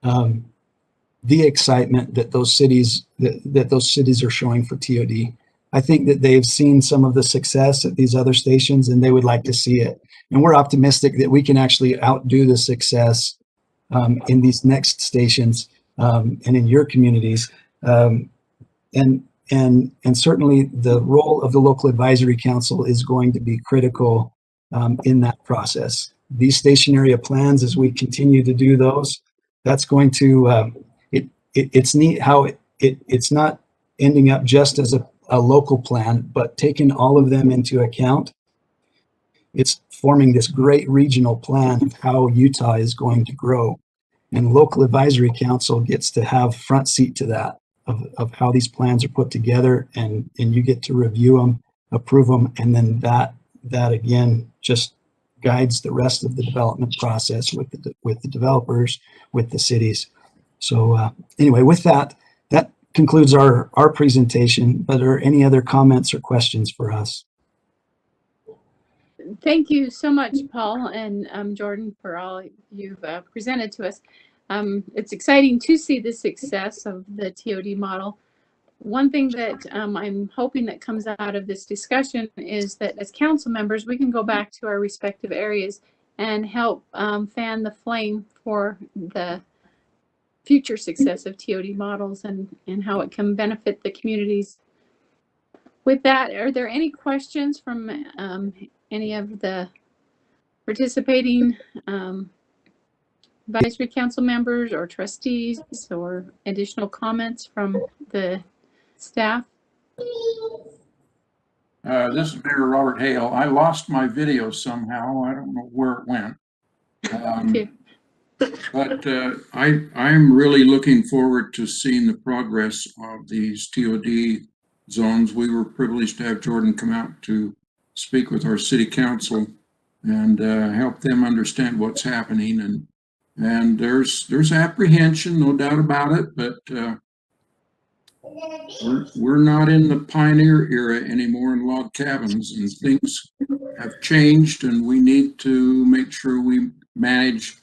the excitement that those cities are showing for TOD. I think that they've seen some of the success at these other stations, and they would like to see it. And we're optimistic that we can actually outdo the success in these next stations and in your communities. And certainly the role of the local advisory council is going to be critical in that process. These station area plans, as we continue to do those, that's going to, it's neat how it's not ending up just as a local plan, but taking all of them into account. It's forming this great regional plan of how Utah is going to grow. And local advisory council gets to have front seat to that, of how these plans are put together, and you get to review them, approve them, and then that again just guides the rest of the development process with the developers, with the cities. So anyway, with that concludes our presentation. But are any other comments or questions for us? Thank you so much, Paul and Jordan, for all you've presented to us. It's exciting to see the success of the TOD model. One thing that I'm hoping that comes out of this discussion is that as council members, we can go back to our respective areas and help fan the flame for the future success of TOD models and how it can benefit the communities. With that, are there any questions from any of the participating advisory council members or trustees, or additional comments from the staff? This is Mayor Robert Hale. I lost my video somehow. I don't know where it went. But I'm really looking forward to seeing the progress of these TOD zones. We were privileged to have Jordan come out to speak with our city council and help them understand what's happening. And there's apprehension, no doubt about it, but we're not in the pioneer era anymore in log cabins, and things have changed, and we need to make sure we manage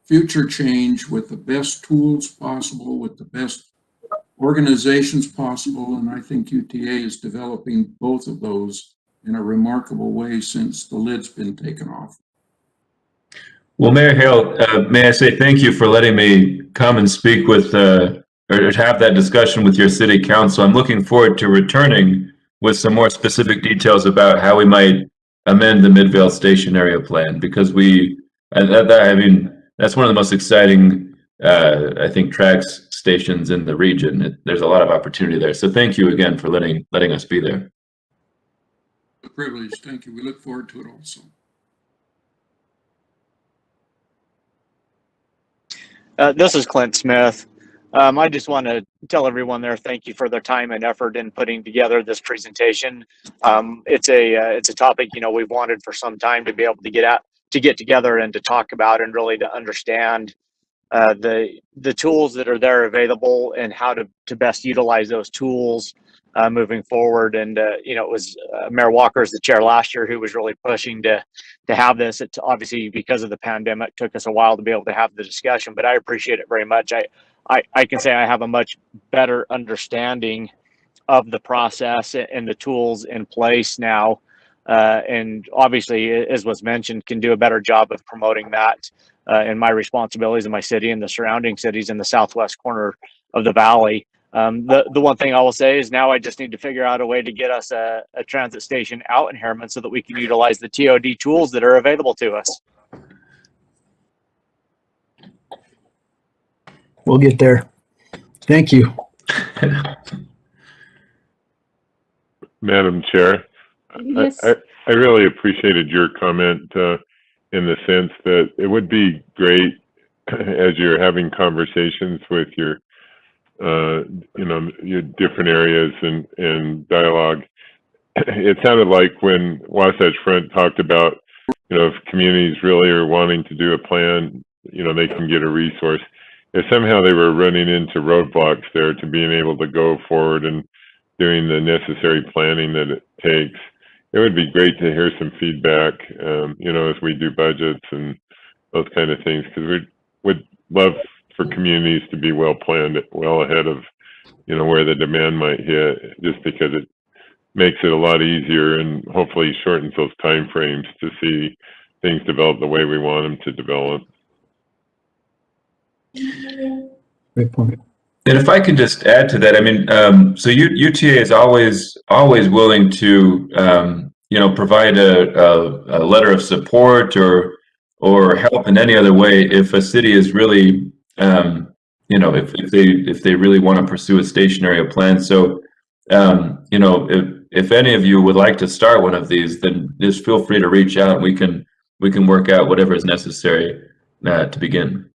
future change with the best tools possible, with the best organizations possible. And I think UTA is developing both of those in a remarkable way since the lid's been taken off. Well, Mayor Hale, may I say thank you for letting me come and speak with, or have that discussion with your city council. I'm looking forward to returning with some more specific details about how we might amend the Midvale Station Area Plan, because that's one of the most exciting, I think, tracks stations in the region. There's a lot of opportunity there. So thank you again for letting us be there. A privilege. Thank you. We look forward to it also. This is Clint Smith. I just want to tell everyone there, thank you for their time and effort in putting together this presentation. It's a topic, you know, we've wanted for some time to be able to get together and to talk about and really to understand the tools that are there available and how to best utilize those tools moving forward. And you know, it was Mayor Walker as the chair last year who was really pushing to have this. It obviously, because of the pandemic, took us a while to be able to have the discussion, but I appreciate it very much. I can say I have a much better understanding of the process and the tools in place now. And obviously, as was mentioned, can do a better job of promoting that in my responsibilities in my city and the surrounding cities in the southwest corner of the valley. The one thing I will say is now I just need to figure out a way to get us a transit station out in Harriman so that we can utilize the TOD tools that are available to us. We'll get there. Thank you. Madam Chair, Yes. I really appreciated your comment in the sense that it would be great as you're having conversations with your, you know, your different areas and dialogue. It sounded like when Wasatch Front talked about, you know, if communities really are wanting to do a plan, you know, they can get a resource. If somehow they were running into roadblocks there to being able to go forward and doing the necessary planning that it takes, it would be great to hear some feedback, you know, as we do budgets and those kind of things, because we would love for communities to be well planned, well ahead of, you know, where the demand might hit, just because it makes it a lot easier and hopefully shortens those time frames to see things develop the way we want them to develop. Great point. And if I can just add to that, I mean, so UTA is always willing to, you know, provide a letter of support or help in any other way if a city is really, you know, if they really want to pursue a station area plan. So, you know, if any of you would like to start one of these, then just feel free to reach out. We can work out whatever is necessary to begin.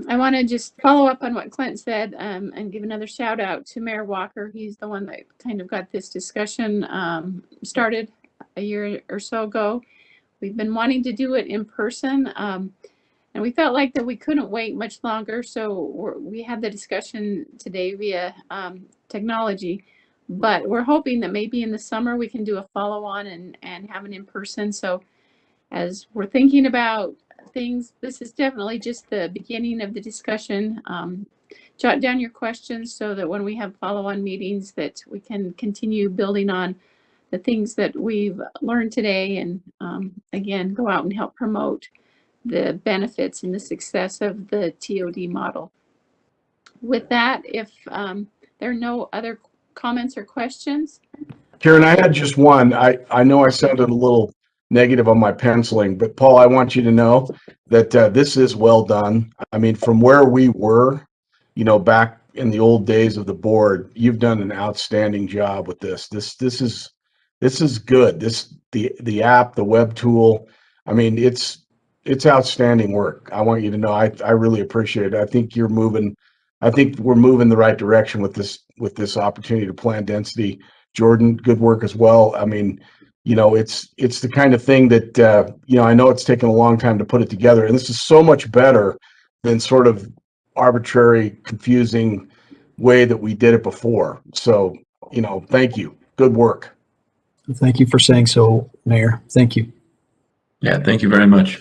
I want to just follow up on what Clint said and give another shout out to Mayor Walker. He's the one that kind of got this discussion started a year or so ago. We've been wanting to do it in person, and we felt like that we couldn't wait much longer. So we had the discussion today via technology, but we're hoping that maybe in the summer we can do a follow on and have an in person. So as we're thinking about things, this is definitely just the beginning of the discussion. Jot down your questions so that when we have follow-on meetings that we can continue building on the things that we've learned today and again go out and help promote the benefits and the success of the TOD model. With that, if there are no other comments or questions. Karen, I had just one. I know I sounded a little negative on my penciling, but Paul, I want you to know that this is well done. I mean, from where we were, you know, back in the old days of the board, you've done an outstanding job with this. This is good. The app, the web tool. I mean, it's outstanding work. I want you to know I really appreciate it. I think we're moving the right direction with this opportunity to plan density. Jordan, good work as well. I mean, you know, it's the kind of thing that, you know, I know it's taken a long time to put it together, and this is so much better than sort of arbitrary, confusing way that we did it before. So, you know, thank you. Good work. Thank you for saying so, Mayor. Thank you. Yeah, thank you very much.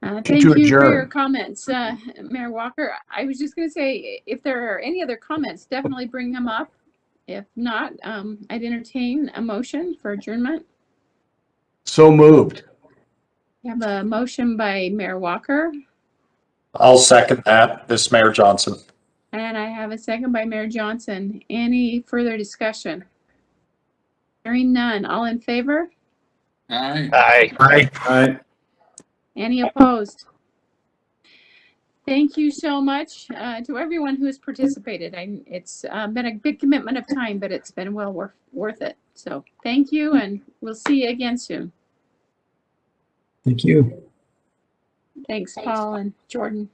Thank you for your comments, Mayor Walker. I was just going to say, if there are any other comments, definitely bring them up. If not, I'd entertain a motion for adjournment. So moved. We have a motion by Mayor Walker. I'll second that. This is Mayor Johnson. And I have a second by Mayor Johnson. Any further discussion? Hearing none. All in favor? Aye. Aye. Aye. Any opposed? Thank you so much to everyone who has participated. It's been a big commitment of time, but it's been well worth it. So thank you, and we'll see you again soon. Thank you. Thanks, Paul and Jordan.